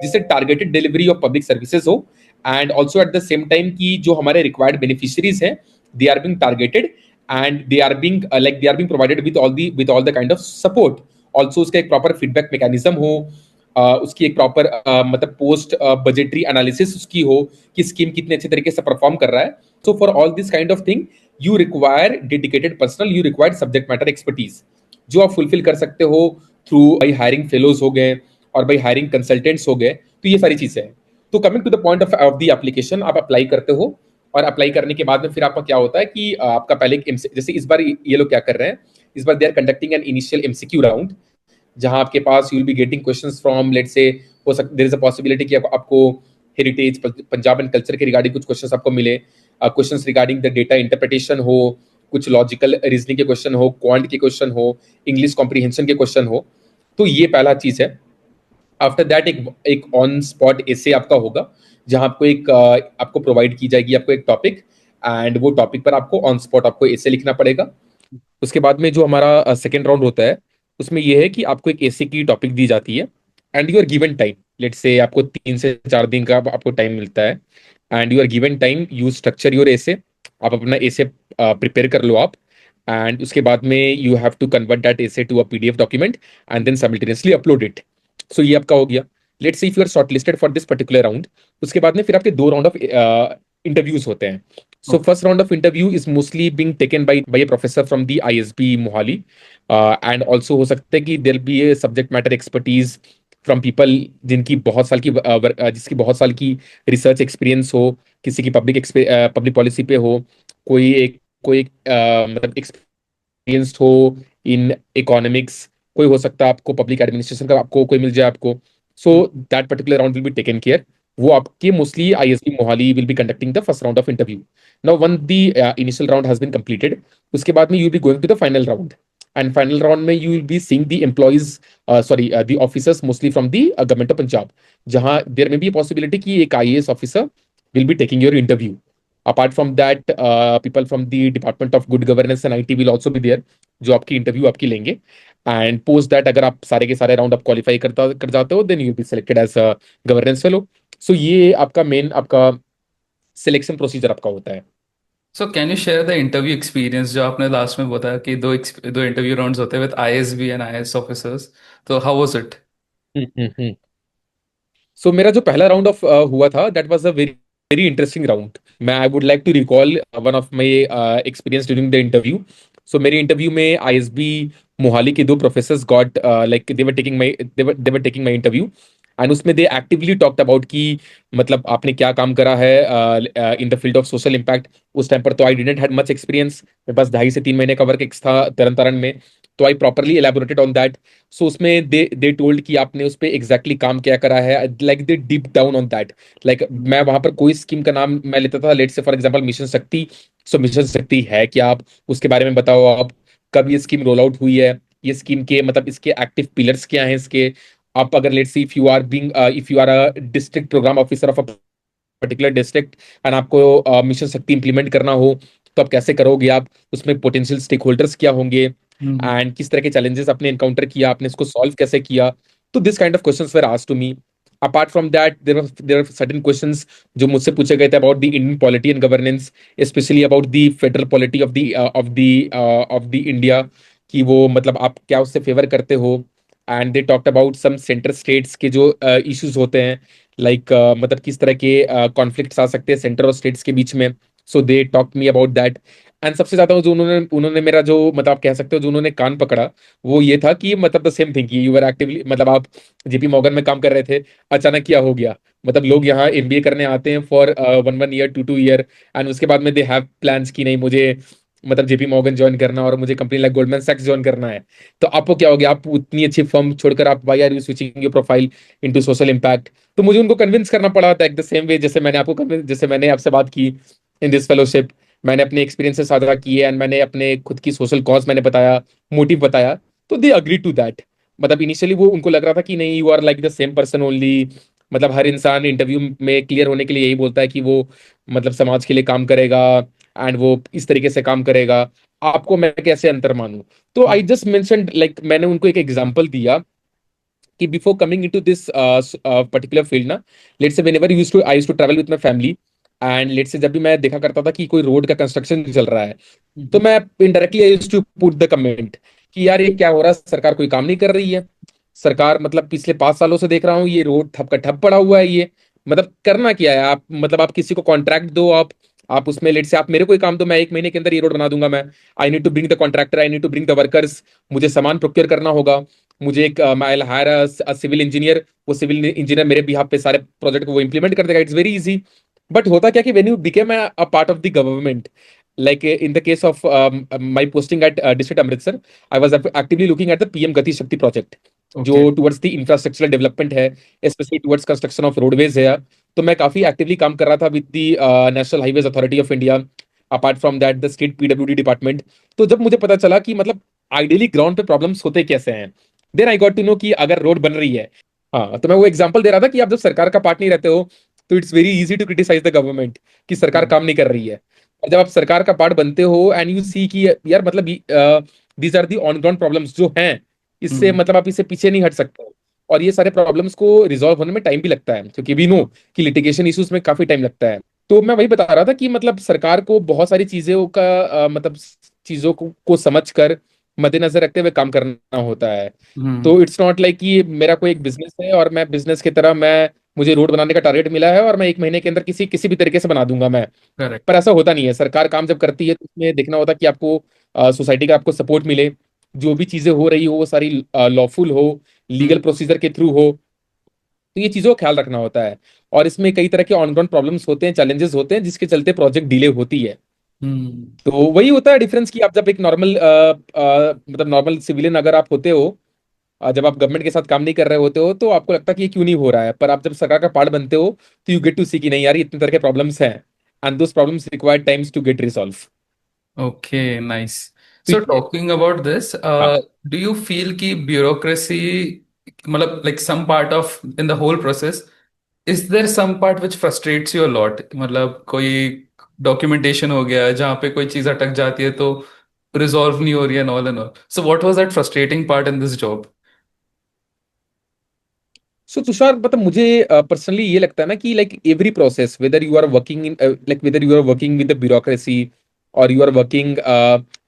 जिससे targeted delivery of public services हो, and also at the same time की जो हमारे रिक्वायर्ड बेनिफिशियरीज हैं they are being targeted and they are being provided with all the kind of support. Also उसका एक प्रॉपर फीडबैक मैकेनिज्म हो, उसकी एक प्रॉपर मतलब पोस्ट बजटरी एनालिसिस उसकी हो कि स्कीम कितने अच्छे तरीके से परफॉर्म कर रहा है। So for all this kind of thing you require dedicated personal, you require subject matter expertise, जो आप फुलफिल कर सकते हो थ्रू बाई हायरिंग फेलोज हो गए और बाई हायरिंग कंसल्टेंट्स हो गए। तो ये सारी चीजें हैं। तो coming to the point of the application, आप अप्लाई करते हो और अप्लाई करने के बाद में फिर आपका क्या होता है कि आपका पहले जैसे इस बार ये लोग क्या कर रहे हैं, इस बार they are conducting an initial MCQ round, जहां आपके पास you will be getting questions from let's say, हो सकता देयर इज अ पॉसिबिलिटी कि आपको हेरिटेज पंजाब एंड कल्चर के रिगार्डिंग कुछ क्वेश्चंस आपको मिले, questions regarding the data interpretation हो, कुछ लॉजिकल रीजनिंग के क्वेश्चन हो, क्वांट के क्वेश्चन हो, इंग्लिश कॉम्प्रिहेंशन के क्वेश्चन हो। तो ये पहला चीज है। आफ्टर दैट एक ऑन स्पॉट एसे आपका होगा, जहां आपको आपको प्रोवाइड की जाएगी आपको एक टॉपिक, एंड वो टॉपिक पर आपको ऑन स्पॉट आपको एसे लिखना पड़ेगा। उसके बाद में जो हमारा सेकेंड राउंड होता है, उसमें यह है कि आपको एक एसे की टॉपिक दी जाती है, and you are given time, let's say आपको 3 से 4 दिन का आपको टाइम मिलता है, and you are given time, you structure your essay, आप अपना एसे प्रिपेयर कर लो आप, एंड उसके बाद में you have to convert that essay to a PDF document and then simultaneously upload it. So ये आपका हो गया। Let's say if you are shortlisted for this particular round, उसके बाद में फिर आपके 2 राउंड ऑफ इंटरव्यूज होते हैं। So first round of interview is mostly being taken by a professor from the ISB Mohali, and also हो सकता है कि there'll be a subject matter expertise from people जिनकी बहुत साल की जिसकी बहुत साल की रिसर्च एक्सपीरियंस हो, किसी की पब्लिक पॉलिसी पे हो, कोई मतलब एक्सपीरियंस्ड हो इन इकोनॉमिक्स, कोई हो सकता है आपको पब्लिक एडमिनिस्ट्रेशन का आपको कोई मिल जाए आपको। So that particular round will be taken care. वो आपके mostly ISB Mohali will be conducting the first round of interview. Now one the initial round has been completed, उसके बाद में you will be going to the final round, and final round में you will be seeing the employees, sorry the officers mostly from the government of Punjab, जहां there may be possibility कि एक IAS officer will be taking your interview. Apart from that, people from the Department of Good Governance and IT will also be there, जो आपकी interview आपकी लेंगे। And post that अगर आप सारे के सारे राउंड आप क्वालिफाई कर जाते हो, then you be selected as a governance fellow. So ये आपका मेन आपका सिलेक्शन प्रोसीजर आपका होता है। So can you share the interview experience जो आपने लास्ट में बताया कि दो इंटरव्यू राउंड्स होते हैं with ISB and IAS officers, तो how was it? Hmm. So मेरा जो पहला राउंड ऑफ हुआ था, that was a very very interesting round. मैं I would like to recall one of my experience during the interview. So मेरे interview में ISB Mohali के 2 professors got like they were taking my interview, and उसमें they actively talked about कि मतलब आपने क्या काम करा है in the field of social impact. उस टाइम पर तो I didn't had much experience, मेरे पास 2.5 से 3 महीने का वर्क था तरन तारण में। तो आई प्रॉपरली एलैबोरेटेड ऑन दैट। सो उसमें दे टोल्ड कि आपने उस पर एग्जैक्टली काम क्या करा है, like they deep down on that. Like मैं वहां पर कोई स्कीम का नाम मैं लेता था, लेट से फॉर एग्जांपल मिशन शक्ति। सो मिशन शक्ति है क्या, आप उसके बारे में बताओ, आप कब ये स्कीम रोल आउट हुई है, ये स्कीम के मतलब इसके एक्टिव पिलर्स क्या हैं इसके। आप अगर let's see if you are a district programme officer of a particular district, and आपको मिशन शक्ति इंप्लीमेंट करना हो, तो आप कैसे करोगे, आप उसमें पोटेंशियल स्टेक होल्डर्स क्या होंगे, हम्म। एंड किस तरह के चैलेंजेस आपने एनकाउंटर किया, आपने इसको सॉल्व कैसे किया। तो this kind of questions were asked to me. Apart from that there are certain questions जो मुझसे पूछे गए थे about the Indian polity and governance, specially about the federal polity of the India, कि वो मतलब आप क्या उससे फेवर करते हो। And they talked about some centre states के जो इश्यूज होते हैं, लाइक मतलब किस तरह के कॉन्फ्लिक्ट्स आ सकते हैं सेंटर और स्टेट्स के बीच में। So they talk me about that. And सबसे ज्यादा जो उन्होंने उन्होंने मेरा जो मतलब आप कह सकते हो जो उन्होंने कान पकड़ा, वो ये था कि मतलब the same thing, you are actively मतलब आप जेपी मॉर्गन में काम कर रहे थे, अचानक क्या हो गया। मतलब लोग यहाँ एमबीए करने आते हैं फॉर 1 ईयर 2 ईयर, एंड उसके बाद में दे हैव प्लान्स कि नहीं मुझे मतलब जेपी मॉर्गन ज्वाइन करना और मुझे कंपनी लाइक गोल्डमैन सैक्स ज्वाइन करना है। तो आपको क्या हो गया, आप उतनी अच्छी फर्म छोड़कर आप why are you switching your profile into social impact. तो मुझे उनको कन्विंस करना पड़ा था, द सेम वे जैसे मैंने आपसे बात की इन दिस फेलोशिप। मैंने अपने एक्सपीरियंसेस साझा किए, एंड मैंने अपने खुद की सोशल कॉज मैंने बताया, मोटिव बताया। तो दे अग्री टू दैट। मतलब इनिशियली वो उनको लग रहा था कि नहीं, you are like the same person only. मतलब हर इंसान इंटरव्यू में क्लियर होने के लिए यही बोलता है कि वो मतलब समाज के लिए काम करेगा, एंड वो इस तरीके से काम करेगा, आपको मैं कैसे अंतर मानूं? तो आई जस्ट मेंशन्ड, लाइक मैंने उनको एक एग्जांपल दिया कि before coming into this particular field ना, let's say whenever I used to travel with my family, and let's say जब भी मैं देखा करता था कि कोई रोड का कंस्ट्रक्शन चल रहा है, तो मैं indirectly I used to put the comment कि यार ये क्या हो रहा है, सरकार कोई काम नहीं कर रही है। सरकार मतलब पिछले 5 सालों से देख रहा हूँ ये रोड ठप का ठप पड़ा हुआ है, ये मतलब करना क्या है आप? मतलब आप किसी को कॉन्ट्रैक्ट दो, आप उसमें लेट से आप मेरे कोई काम दो, मैं 1 महीने के अंदर ये रोड बना दूंगा। मैं I need to bring the contractor, I need to bring the workers, मुझे सामान प्रोक्योर करना होगा, मुझे एक I hire a civil engineer, वो सिविल इंजीनियर मेरे बिहाफ पे सारे प्रोजेक्ट को वो इंप्लीमेंट कर देगा, इट्स वेरी इजी। बट होता क्या कि when you became a part of the government, like in the case of my posting at district Amritsar, I was actively looking at the PM Gati Shakti project, जो okay. Towards the infrastructural development है, specially towards construction of roadways है। तो मैं काफी actively काम कर रहा था with the National Highways Authority of India, apart from that the state PWD department. तो जब मुझे पता चला कि मतलब आइडियली ग्राउंड पे प्रॉब्लम्स होते कैसे हैं, then I got to know कि अगर रोड बन रही है, हाँ, तो मैं वो एग्जांपल दे रहा था कि आप जब सरकार का पार्ट नहीं रहते हो, तो it's very easy to criticise the government कि सरकार काम नहीं कर रही है। और जब आप सरकार का पार्ट बनते हो एंड यू सी कि यार मतलब these are the on ground problems जो हैं, इससे मतलब आप इससे पीछे नहीं हट सकते हो। और ये सारे प्रॉब्लम्स को रिजॉल्व होने में टाइम भी लगता है, क्योंकि वी नो कि लिटिगेशन इश्यूज में काफी टाइम लगता है। तो मैं वही बता रहा था कि मतलब सरकार को बहुत सारी चीजों का मतलब चीजों को समझ कर मद्देनजर रखते हुए काम करना होता है। तो इट्स नॉट लाइक कि मेरा कोई एक बिजनेस है और मैं बिजनेस की तरह मैं मुझे रोड बनाने का टारगेट मिला है और मैं 1 महीने के अंदर किसी किसी भी तरीके से बना दूंगा मैं। करेक्ट। पर ऐसा होता नहीं है। सरकार काम जब करती है तो उसमें देखना होता है कि आपको सोसाइटी का आपको सपोर्ट मिले, जो भी चीजें हो रही हो वो सारी लॉफुल हो, लीगल प्रोसीजर के थ्रू हो। तो ये चीजों का ख्याल रखना होता है। और इसमें कई तरह के ऑन ग्राउंड प्रॉब्लम्स होते हैं, चैलेंजेस होते हैं, जिसके चलते प्रोजेक्ट डिले होती है। हम्म। तो वही होता है डिफरेंस कि आप जब एक नॉर्मल मतलब नॉर्मल सिविलियन अगर आप होते हो, जब आप गवर्नमेंट के साथ काम नहीं कर रहे होते हो, तो आपको लगता है कि ये क्यों नहीं हो रहा है। पर आप जब सरकार का पार्ट बनते हो, तो यू गेट टू सी कि नहीं यार, ये इतने तरह के प्रॉब्लम्स हैं, and those problems require times to get resolve. Okay, nice. तो So ये talking about this, हाँ। do you feel कि bureaucracy, मतलब like some part of in the whole process, is there some part which frustrates you a lot? मतलब कोई documentation हो गया जहाँ पे कोई चीज़ अटक जाती है तो resolve नहीं हो रही है and all and all. So what was that frustrating part in this job? सो तुषार, मतलब मुझे पर्सनली ये लगता है ना कि like every process, whether you are working in, like whether you are working with the bureaucracy और you are working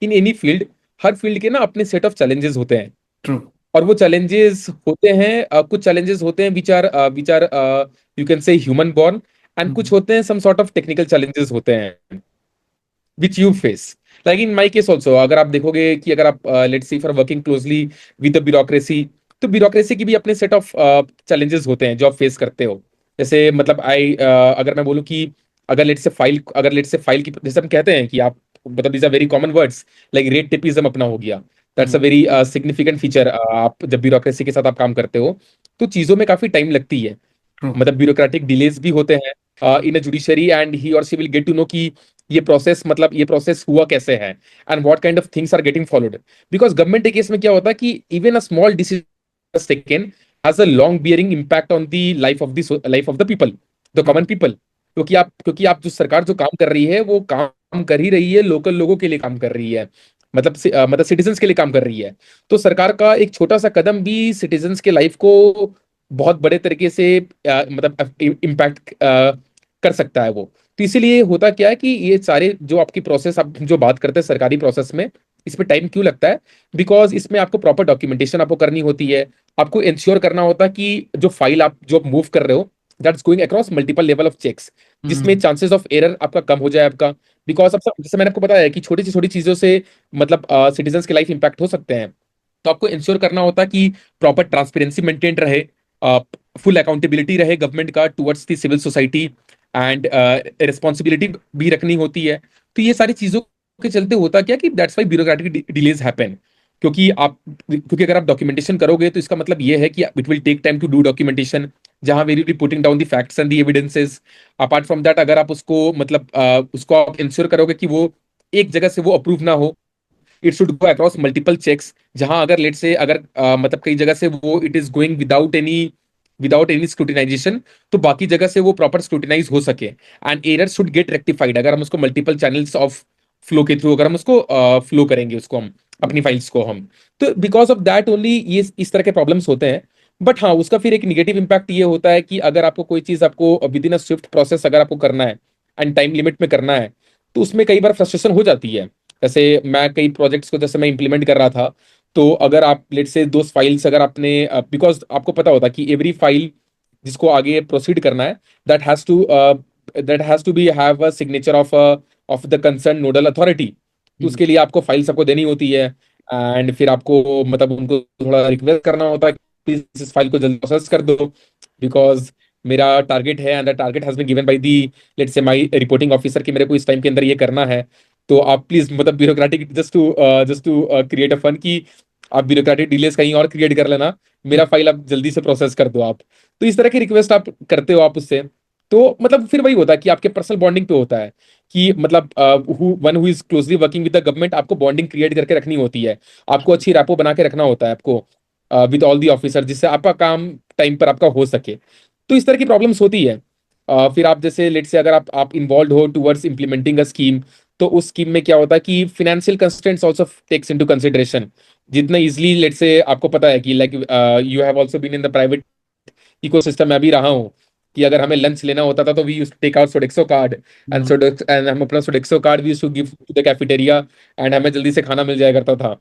in any field, हर field के ना अपने सेट ऑफ चैलेंजेस होते हैं। True. और वो चैलेंजेस होते हैं, कुछ चैलेंजेस होते हैं which are you can say human born, and कुछ हम्म। होते हैं some sort of technical challenges होते हैं which you face. Like in my case also, अगर आप देखोगे कि अगर आप let's see for working closely with the bureaucracy, तो ब्यूरोक्रेसी की भी अपने सेट ऑफ चैलेंजेस होते हैं जो आप फेस करते हो। जैसे मतलब अगर मैं बोलूँ कि अगर लेट से फाइल की, जैसे हम कहते हैं कि आप, मतलब these are very common words, like red tapism अपना हो गया, that's a hmm. Very significant feature. आप जब ब्यूरोक्रेसी के साथ आप काम करते हो, तो चीजों में काफी टाइम लगती है, True. मतलब ब्यूरोक्रेटिक डिलेज भी होते हैं इन अ जुडिशरी, एंड ही और she will get to know कि ये प्रोसेस हुआ कैसे है, and what kind of things are getting followed. Because government के केस में क्या होता है कि even a small decision taken has a long bearing impact on the life of the people, the True. Common people. क्योंकि आप जो सरकार जो काम कर रही है, वो काम कर ही रही है, लोकल लोगों के लिए काम कर रही है, मतलब सिटीजन्स के लिए काम कर रही है। तो सरकार का एक छोटा सा कदम भी सिटीजन्स के लाइफ को बहुत बड़े तरीके से मतलब इम्पैक्ट कर सकता है वो। तो इसीलिए होता क्या है कि ये सारे जो आपकी प्रोसेस, आप जो बात करते हैं सरकारी प्रोसेस में, इसमें टाइम क्यों लगता है? बिकॉज इसमें आपको प्रॉपर डॉक्यूमेंटेशन आपको करनी होती है, आपको इंश्योर करना होता है कि जो फाइल आप जो मूव कर रहे हो, that's going across multiple level of checks, जिसमें हम्म। चांसेस ऑफ एरर आपका कम हो जाए आपका। बिकॉज अब जैसे मैंने आपको बताया कि छोटी सी छोटी चीजों से मतलब सिटीजन्स के लाइफ इंपैक्ट हो सकते हैं। तो आपको इंश्योर करना होता है कि प्रॉपर ट्रांसपेरेंसी मेंटेन रहे, फुल अकाउंटेबिलिटी रहे गवर्नमेंट का towards the civil society, and responsibility भी रखनी होती है। तो ये सारी चीजों के चलते होता क्या कि that's why bureaucratic delays happen. क्योंकि अगर आप डॉक्यूमेंटेशन करोगे, तो इसका मतलब ये है कि it will take time to do documentation, जहां we will be putting down the facts and the evidences. Apart from that, अगर आप उसको मतलब उसको आप इंश्योर करोगे कि वो एक जगह से वो अप्रूव ना हो, it should go across multiple checks, जहां अगर लेट से अगर मतलब कई जगह से वो it is going without any without any scrutinization, तो बाकी जगह से वो प्रॉपर स्क्रूटिनाइज हो सके and error should get rectified. अगर हम उसको मल्टीपल चैनल्स ऑफ फ्लो के थ्रू अगर हम उसको फ्लो करेंगे, उसको हम अपनी फाइल्स को हम, तो बिकॉज ऑफ दैट ओनली ये इस तरह के प्रॉब्लम्स होते हैं। बट हाँ, उसका फिर एक निगेटिव इम्पैक्ट ये होता है कि अगर आपको कोई चीज आपको with in a Swift process अगर आपको करना है एंड टाइम लिमिट में करना है, तो उसमें कई बार फ्रस्ट्रेशन हो जाती है। जैसे मैं कई प्रोजेक्ट्स को जैसे मैं इंप्लीमेंट कर रहा था, तो अगर आप लेट से दो फाइल्स अगर आपने, बिकॉज आपको पता होता कि एवरी फाइल जिसको आगे प्रोसीड करना है, that has to that has to be have a signature of the concern nodal authority. तो हम्म, उसके लिए आपको फाइल सबको देनी होती है, एंड फिर आपको मतलब उनको थोड़ा रिक्वेस्ट करना होता है, प्लीज इस फाइल को जल्दी प्रोसेस कर दो, बिकॉज मेरा टारगेट है and the target has been given by the let's say my reporting officer कि मेरे को इस टाइम के अंदर ये करना है। तो आप प्लीज मतलब bureaucratic just to create a fun कि आप ब्यूरोक्रेटिक डिलेस कहीं और क्रिएट कर लेना, मेरा फाइल आप जल्दी से प्रोसेस कर दो आप। तो इस तरह की रिक्वेस्ट आप करते हो आप उससे, तो मतलब फिर वही होता है कि आपके पर्सनल बॉन्डिंग पे होता है कि मतलब one who is closely working with the government, आपको बॉन्डिंग क्रिएट करके रखनी होती है, आपको अच्छी रैपो बना के रखना होता है आपको विद ऑल दी ऑफिसर, जिससे आपका काम टाइम पर आपका हो सके। तो इस तरह की प्रॉब्लम्स होती है। फिर आप जैसे लेट से अगर आप इन्वॉल्व हो टुवर्ड्स इम्प्लीमेंटिंग अ स्कीम, तो उस स्कीम में क्या होता है कि financial constraints also takes into consideration. जितना इजीली लेट से आपको पता है कि like you have also been in the private ecosystem में अभी रहा हूँ, कि अगर हमें लंच लेना होता था तो we used to take out Sodexo card, and hmm, and हम अपना Sodexo card we used to give to the cafeteria, and हमें जल्दी से खाना मिल जाया करता था।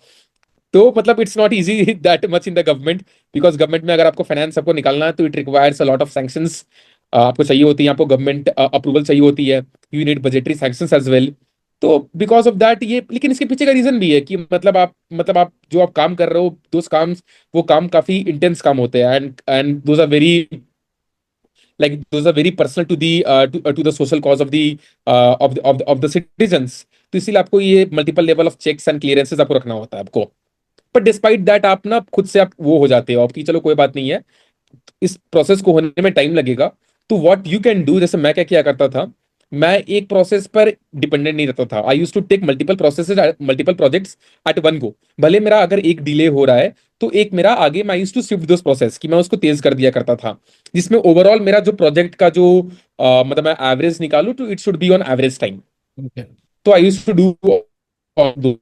तो मतलब it's not easy that much in the government, because government में अगर आपको फाइनेंस सबको निकालना है तो it requires a lot of sanctions, आपको चाहिए होती है, आपको गवर्नमेंट अप्रूवल चाहिए होती है, you need budgetary sanctions as well. तो बिकॉज ऑफ दैट ये, लेकिन इसके पीछे का रीजन भी है कि मतलब आप जो आप काम कर रहे हो, दोस काम, वो काम काफी इंटेंस काम होते हैं, and those are very like those are very personal to the to the social cause of the of the citizens। तो इसीलिए आपको ये multiple level of checks and clearances आपको रखना होता है आपको। पर डिस्पाइट दैट आप ना खुद से आप वो हो जाते हो आपकी, चलो कोई बात नहीं है, इस प्रोसेस को होने में टाइम लगेगा। तो व्हाट यू कैन डू, जैसे मैं क्या किया करता था, मैं एक प्रोसेस पर डिपेंडेंट नहीं रहता था। I use to take multiple processes multiple projects at one go. भले मेरा अगर एक डिले हो रहा है, तो एक मेरा आगे मैं use to shift those process कि मैं उसको तेज कर दिया करता था, जिसमें ओवरऑल मेरा जो प्रोजेक्ट का जो मतलब मैं एवरेज निकालू तो it should be on average time. okay, तो I use to do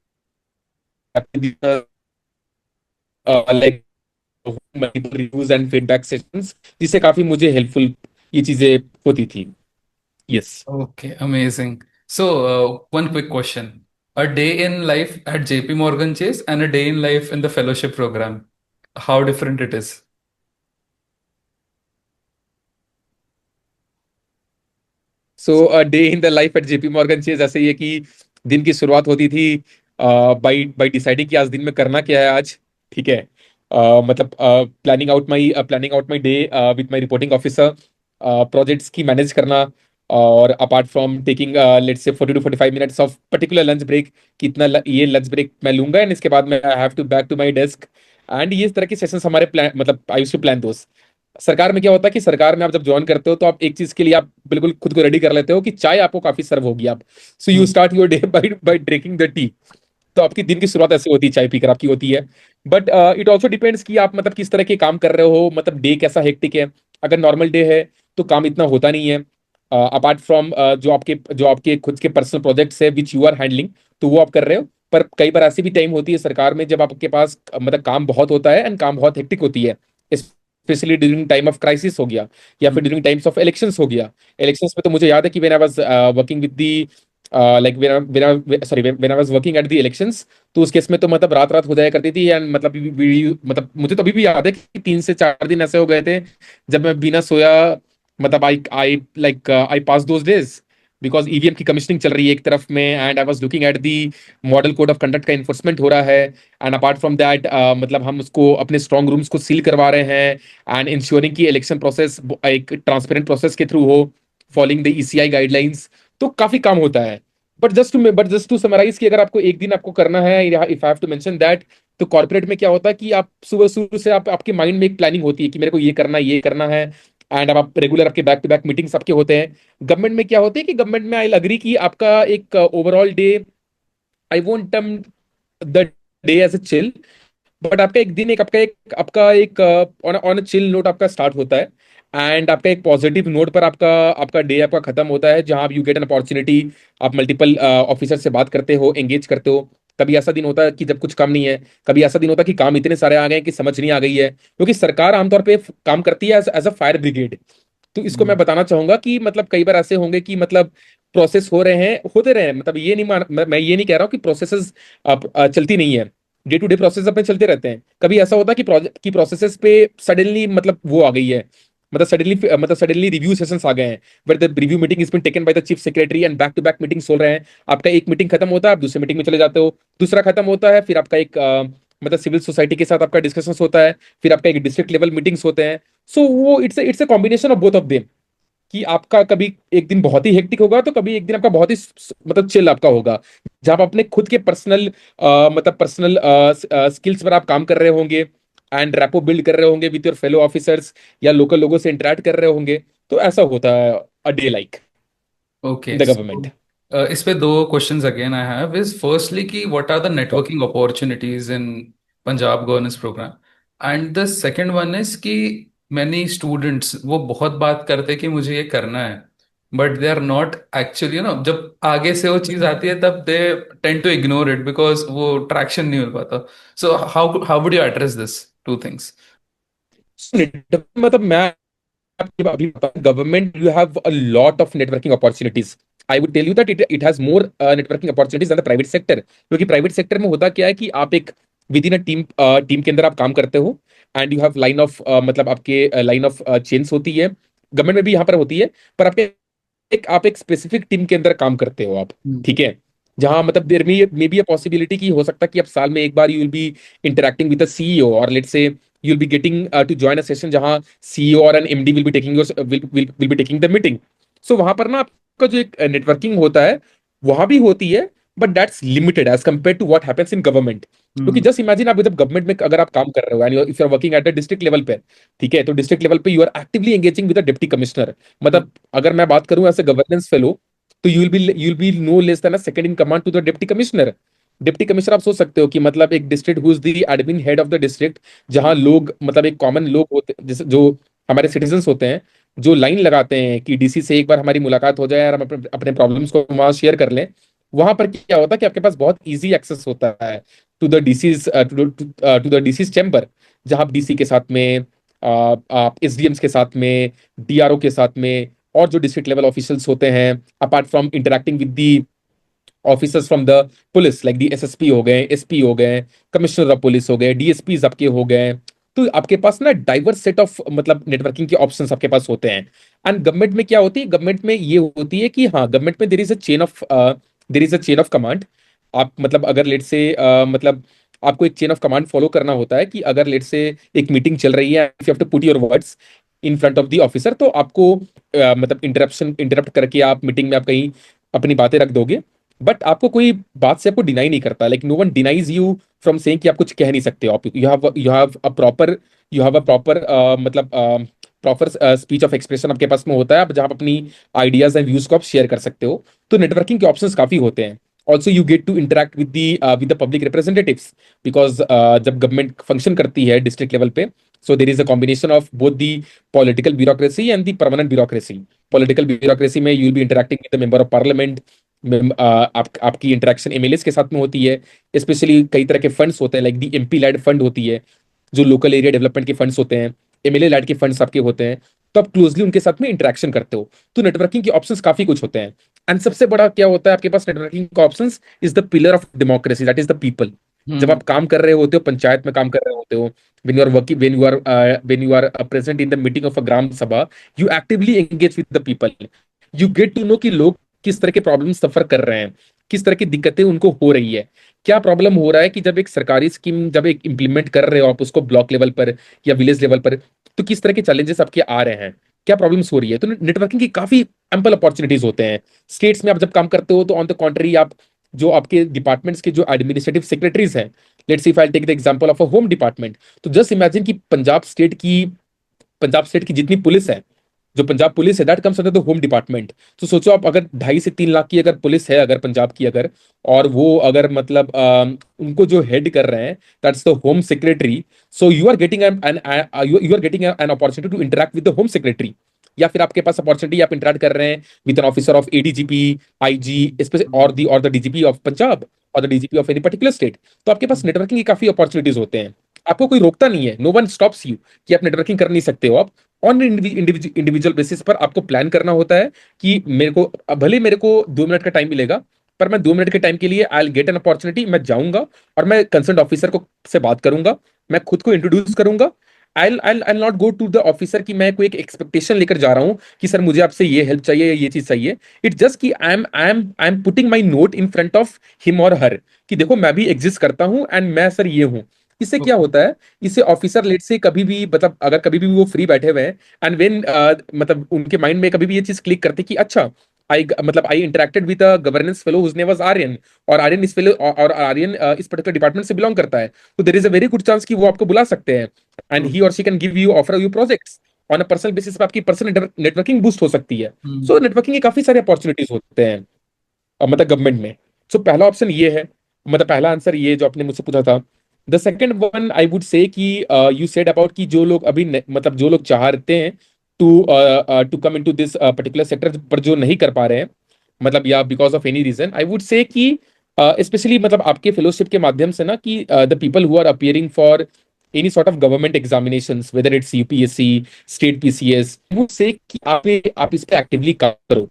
like multiple reviews and feedback sessions, जिससे काफी मुझे हेल्पफुल ये चीजें होती थी। Yes. okay, amazing. So, one quick question. A day in life at JP Morgan Chase and a day in life in the fellowship program. How different it is? So day in the life at JP Morgan chase ऐसे ही है कि दिन की शुरुआत होती थी by by deciding कि आज दिन में करना क्या है आज। ठीक है। मतलब planning out my day with my reporting officer, projects की मैनेज करना, और apart from taking let's say 40 to 45 minutes of particular lunch break, कितना ये लंच ब्रेक मैं लूंगा, एंड इसके बाद मैं I have to back to my desk. And ये इस तरह के सेशंस हमारे प्लान, मतलब आई यूज्ड टू प्लान दोस्त। सरकार में क्या होता है कि सरकार में आप जब ज्वाइन करते हो तो आप एक चीज के लिए आप बिल्कुल खुद को रेडी कर लेते हो कि चाय आपको काफी सर्व होगी आप, so you hmm, start your day by by drinking the tea. तो आपकी दिन की शुरुआत ऐसे होती है, चाय पीकर आपकी होती है। बट इट ऑल्सो डिपेंड्स कि आप मतलब किस तरह के काम कर रहे हो, मतलब डे कैसा हेक्टिक है। अगर नॉर्मल डे है तो काम इतना होता नहीं है, अपार्ट फ्रॉम जो आपके खुद के पर्सनल प्रोजेक्ट्स है विच यू आर हैंडलिंग, तो वो आप कर रहे हो। पर कई बार ऐसी भी टाइम होती है सरकार में जब आपके पास मतलब काम बहुत होता है एंड काम बहुत हेक्टिक होती है, specially during time of crisis हो गया, या फिर हम्म, ड्यूरिंग टाइम्स ऑफ इलेक्शंस हो गया। इलेक्शंस में तो मुझे याद है कि when I was working with the like when I was working at the elections, तो उस केस में तो मतलब रात रात हो जाया करती थी, एंड मतलब मुझे तो अभी भी याद है कि 3 से 4 दिन ऐसे हो गए थे जब मैं बिना सोया, मतलब आई पास दोज डेज, बिकॉज ईवीएम की कमीशनिंग चल रही है एक तरफ में, and I was looking at the model code of conduct का इन्फोर्समेंट हो रहा है, एंड अपार्ट फ्रॉम दैट मतलब हम उसको अपने स्ट्रॉन्ग रूम्स को सील करवा रहे हैं, एंड इंश्योरिंग की इलेक्शन प्रोसेस एक ट्रांसपेरेंट प्रोसेस के थ्रू हो, फॉलोइंग द ईसीआई गाइडलाइंस। तो काफी काम होता है। बट जस्ट टू समराइज कि अगर आपको एक दिन आपको करना है, if I have to mention that, तो कॉर्पोरेट में क्या होता है कि आप सुबह शुरू से आपके माइंड में एक प्लानिंग होती है कि मेरे को ये करना है, एंड अब आप रेगुलर आपके बैक टू बैक मीटिंग्स आपके होते हैं। गवर्नमेंट में क्या होते हैं कि गवर्नमेंट में आई अग्री कि आपका एक overall day, I won't term the day as a chill, but आपका एक दिन, एक आपका एक ऑन ऑन चिल नोट आपका स्टार्ट होता है, एंड आपका एक पॉजिटिव नोट पर आपका आपका डे आपका खत्म होता है, जहां आप यू गेट एन अपॉर्चुनिटी, आप मल्टीपल ऑफिसर से बात करते हो, एंगेज करते हो। कभी ऐसा दिन होता है कि जब कुछ काम नहीं है, कभी ऐसा दिन होता है कि काम इतने सारे आ गए हैं कि समझ नहीं आ गई है, क्योंकि सरकार आमतौर पे काम करती है एज अ फायर ब्रिगेड। तो इसको मैं बताना चाहूंगा कि मतलब कई बार ऐसे होंगे कि मतलब प्रोसेस हो रहे हैं, होते रहे हैं, मतलब ये नहीं मैं ये नहीं कह रहा हूँ कि प्रोसेसेस चलती नहीं है। डे टू डे प्रोसेस अपने चलते रहते हैं। कभी ऐसा होता है कि प्रोजेक्ट की प्रोसेसेस पे सडनली मतलब वो आ गई है, मतलब सडनली रिव्यू सेशंस आ गए हैं, where the review meeting has been taken by the chief secretary and back to back meetings हो रहे हैं। आपका एक मीटिंग खत्म होता है, आप दूसरे मीटिंग में चले जाते हो, दूसरा खत्म होता है, फिर आपका एक मतलब सिविल सोसाइटी के साथ आपका डिस्कशन होता है, फिर आपका एक डिस्ट्रिक्ट लेवल मीटिंग्स होते हैं। सो वो it's a combination of both of them, कि आपका कभी एक दिन बहुत ही हेक्टिक होगा, तो कभी एक दिन आपका बहुत ही मतलब चिल आपका होगा, जहां आप अपने खुद के पर्सनल स्किल्स पर आप काम कर रहे होंगे, एंड रैपो बिल्ड कर रहे होंगे विद योर फेलो ऑफिसर्स, या लोकल लोगों से इंटरेक्ट कर रहे होंगे। तो ऐसा होता है a day like in okay, the so government. इस पे दो questions again I have is firstly कि what are the networking opportunities in Punjab governance program, and the second one is कि मैनी स्टूडेंट्स वो बहुत बात करते कि मुझे ये करना है, but they are not actually जब आगे से वो चीज आती है तब they tend to ignore it because वो ट्रैक्शन नहीं मिल पाता। So how how would you address this two things? मतलब मैं आपकी अभी government you have a lot of networking opportunities. I would tell you that it it has more networking opportunities than the private sector, क्योंकि private sector में होता क्या है कि आप एक विद इन अ टीम के अंदर आप काम करते हो, and you have line of मतलब आपके लाइन ऑफ चेन्स होती है। गवर्नमेंट में भी यहाँ पर होती है, पर आप एक स्पेसिफिक टीम के अंदर काम करते हो आप, ठीक है। जहां मतलब देर में मे बी अ पॉसिबिलिटी की हो सकता है कि आप साल में एक बार you will be interacting with the CEO, और let's say you'll be getting to join a session जहां CEO और an MD will be taking will be taking the meeting। so वहां पर ना आपका जो एक नेटवर्किंग होता है वहां भी होती है, but that's limited as compare to what happens in government. क्योंकि जस्ट इमेजिन आप जब गवर्नमेंट में अगर आप काम कर रहे हो, and if you are working at the district level पे, ठीक है, तो डिस्ट्रिक्ट लेवल पे you are actively engaging with the deputy commissioner. मतलब अगर मैं बात करूं एज ए गवर्नेंस फेलो, तो you will be no less than a second in command to the deputy commissioner. Deputy commissioner आप सोच सकते हो कि मतलब एक district who is the admin head of the district, जहां लोग मतलब एक कॉमन लोग होते जैसे जो हमारे सिटीजन्स होते हैं, जो लाइन लगाते हैं कि डीसी से एक बार हमारी मुलाकात हो जाए और हम अपने अपने प्रॉब्लम्स को वहां शेयर कर लें। वहां पर क्या होता है कि आपके पास बहुत इजी एक्सेस होता है to the DCs to the DCs chamber, जहां आप डीसी के साथ में आप एसडीएम्स के साथ में, डीआरओ के साथ में, और जो डिस्ट्रिक्ट लेवल ऑफिशियल्स होते हैं, apart from interacting with the officers from the police like the SSP हो गए, एसपी हो गए, कमिश्नर ऑफ पुलिस हो गए, डीएसपी आपके हो गए। तो आपके पास ना डाइवर्स सेट ऑफ मतलब नेटवर्किंग के ऑप्शंस आपके पास होते हैं। एंड गवर्नमेंट में क्या होती है, गवर्नमेंट में ये होती है कि हाँ, गवर्नमेंट में there is a chain of command. आप मतलब अगर लेट से मतलब आपको एक चेन ऑफ कमांड फॉलो करना होता है कि अगर लेट से एक मीटिंग चल रही है, if you have to put your words in front of the officer, तो आपको मतलब इंटरप्ट करके आप मीटिंग में आप कहीं अपनी बातें रख दोगे, बट आपको कोई बात से आपको डिनाई नहीं करता, like no one denies you from saying कि आप कुछ कह नहीं सकते हो। आप यू हैव अ प्रॉपर मतलब प्रॉपर स्पीच ऑफ एक्सप्रेशन आपके पास में होता है, आप जहां आप अपनी आइडियाज एंड व्यूज को आप शेयर कर सकते हो। तो नेटवर्किंग के ऑप्शंस काफी होते हैं। Also you get to interact with the public representatives, because जब गवर्नमेंट फंक्शन करती है डिस्ट्रिक्ट लेवल पे, so there is a combination of both the political bureaucracy and the permanent bureaucracy। political bureaucracy में you will be interacting with the member of parliament। आपकी interaction MLAs के साथ में होती है। स्पेशली कई तरह के फंड्स होते हैं, like the MP LAD fund होती है, जो लोकल एरिया डेवलपमेंट के फंड्स होते हैं, एमएलए लेड के फंड्स आपके होते हैं। तो आप क्लोजली उनके साथ में इंटरेक्शन करते हो। तो नेटवर्किंग के ऑप्शंस काफी कुछ होते हैं। एंड सबसे बड़ा क्या होता है आपके पास नेटवर्किंग का options is the pillar of democracy, that is the people. जब हम्म। आप काम कर रहे होते हो, पंचायत में काम कर रहे होते हो, when you are present in the meeting of a gram sabha, you actively engage with the people। you get to know कि लोग किस तरह के प्रॉब्लम सफर कर रहे हैं, किस तरह की दिक्कतें उनको हो रही है, क्या प्रॉब्लम हो रहा है। कि जब एक सरकारी स्कीम जब एक इम्प्लीमेंट कर रहे हो आप उसको ब्लॉक लेवल पर या विलेज लेवल पर, तो किस तरह के चैलेंजेस आपके आ रहे हैं, क्या प्रॉब्लम्स हो रही है। तो नेटवर्किंग की काफी एम्पल अपॉर्चुनिटीज होते हैं। स्टेट्स में आप जब काम करते हो, तो ऑन द कॉन्ट्री आप जो आपके डिपार्टमेंट्स के जो एडमिनिस्ट्रेटिव सेक्रेटरीज हैं, let's see if I take the example of a home department, तो जस्ट इमेजिन कि पंजाब स्टेट की जितनी पुलिस है, जो पंजाब पुलिस है that comes under the home department. तो सोचो आप, अगर 2.5 से 3 लाख की अगर पुलिस है अगर पंजाब की, अगर और वो अगर मतलब उनको जो हेड कर रहे हैं that's the home secretary. So you are getting an you are getting an opportunity to interact with the home secretary. या फिर आपके पास अपॉर्चुनिटी, आप इंटरेक्ट कर रहे हैं with an officer of ADGP, IG, और द डीजीपी ऑफ पंजाब और the DGP of any particular state. तो आपके पास नेटवर्किंग की काफी अपॉर्चुनिटीज होते हैं। आपको कोई रोकता नहीं है, नो वन स्टॉप्स यू कि आप नेटवर्किंग कर नहीं सकते हो। आप ऑन इंडिविजुअल बेसिस पर आपको प्लान करना होता है कि मेरे को, भले मेरे को 2 मिनट का टाइम मिलेगा, पर मैं 2 मिनट के टाइम के लिए आई गेट एन अपॉर्चुनिटी, मैं जाऊंगा और मैं कंसर्न ऑफिसर को से बात करूंगा, मैं खुद को इंट्रोड्यूस करूंगा। I not go to the officer कि मैं कोई एक एक्सपेक्टेशन लेकर जा रहा हूं कि सर मुझे आपसे ये हेल्प चाहिए या ये चीज चाहिए। इट्स जस्ट कि I am putting my note in front of him और हर कि देखो मैं भी एग्जिस्ट करता हूं एंड मैं सर ये हूं। इससे क्या ओके। होता है, इससे ऑफिसर लेट से कभी भी, मतलब अगर कभी भी वो फ्री बैठे हुए हैं एंड वेन मतलब उनके माइंड में कभी भी ये चीज क्लिक करती कि अच्छा, I interacted with a governance fellow whose name was Aryan, और आर्यन इस फेलो और आर्यन इस पर्टिकुलर डिपार्टमेंट से बिलोंग करता है, तो there is a very good chance कि वो आपको बुला सकते हैं एंड ट्रू। ही और she can give you offer you projects on a personal basis पे। आपकी पर्सनल नेटवर्किंग बूस्ट हो सकती है। हम्म। सो नेटवर्किंग के काफी सारे अपॉर्चुनिटीज होते हैं मतलब गवर्नमेंट में। सो पहला ऑप्शन ये है, मतलब पहला आंसर ये जो आपने मुझसे पूछा था। The second one I would say कि यू सेड अबाउट कि जो लोग अभी मतलब जो लोग चाहते हैं to to come into this particular sector पर जो नहीं कर पा रहे हैं, मतलब या because of any reason, I would say कि स्पेशली मतलब आपके फेलोशिप के माध्यम से ना कि the people who are appearing for any sort of government examinations whether it's UPSC, state PCS, वो से कि आप इस पे एक्टिवली काम करो।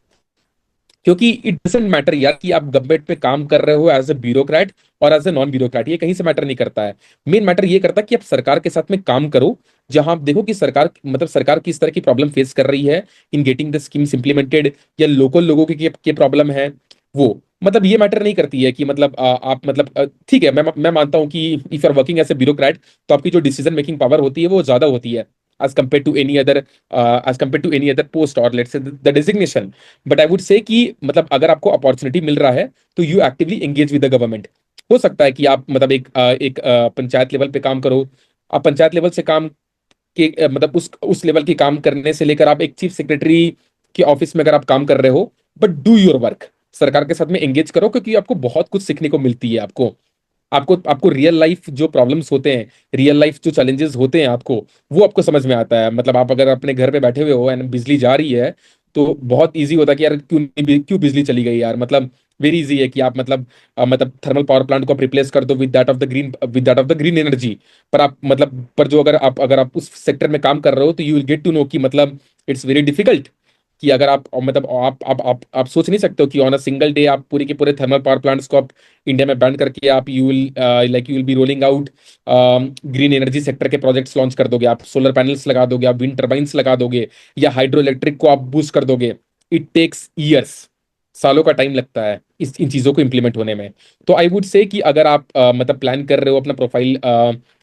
क्योंकि इट डजेंट मैटर यार कि आप गवर्नमेंट पे काम कर रहे हो एज ए ब्यूरोक्रेट और एज ए नॉन ब्यूरोक्रेट, ये कहीं से मैटर नहीं करता है। मेन मैटर ये करता है कि आप सरकार के साथ में काम करो, जहां आप देखो कि सरकार मतलब सरकार किस तरह की प्रॉब्लम फेस कर रही है in getting the schemes implemented, या लोकल लोगों के प्रॉब्लम है वो, मतलब ये मैटर नहीं करती है कि मतलब आप मतलब ठीक है, मैं मानता हूं कि if you are working as a bureaucrat तो आपकी जो डिसीजन मेकिंग पावर होती है वो ज्यादा होती है as compared to any other as compared to any other post or let's say the designation। But I would say कि मतलब अगर आपको अपॉर्चुनिटी मिल रहा है तो you actively engage with the government. हो सकता है कि आप मतलब पंचायत लेवल पे काम करो। आप पंचायत लेवल से काम के मतलब उस लेवल की काम करने से लेकर आप एक चीफ सेक्रेटरी के ऑफिस में अगर आप काम कर रहे हो, बट डू योर वर्क, सरकार के साथ में एंगेज करो, क्योंकि आपको बहुत कुछ सीखने को मिलती है। आपको आपको आपको रियल लाइफ जो प्रॉब्लम्स होते हैं, रियल लाइफ जो चैलेंजेस होते हैं आपको, वो आपको समझ में आता है। मतलब आप अगर अपने घर पे बैठे हुए हो एंड बिजली जा रही है तो बहुत इजी होता है कि यार क्यों बिजली चली गई यार, मतलब वेरी इजी है कि आप मतलब थर्मल पावर प्लांट को आप रिप्लेस कर दो with that of the green energy. पर आप मतलब पर जो अगर आप उस सेक्टर में काम कर रहे हो तो you will get to know कि मतलब इट्स वेरी डिफिकल्ट कि अगर आप मतलब आप सोच नहीं सकते हो कि ऑन अ सिंगल डे आप पूरे के पूरे थर्मल पावर प्लांट्स को आप इंडिया में बैन करके आप you will be rolling out green energy sector के प्रोजेक्ट्स लॉन्च कर दोगे, आप सोलर पैनल्स लगा दोगे, आप विंड टर्बाइंस लगा दोगे, या हाइड्रो इलेक्ट्रिक को आप बूस्ट कर दोगे। इट टेक्स ईयर्स, सालों का टाइम लगता है इन चीजों को इंप्लीमेंट होने में। तो आई वुड से कि अगर आप मतलब प्लान कर रहे हो अपना प्रोफाइल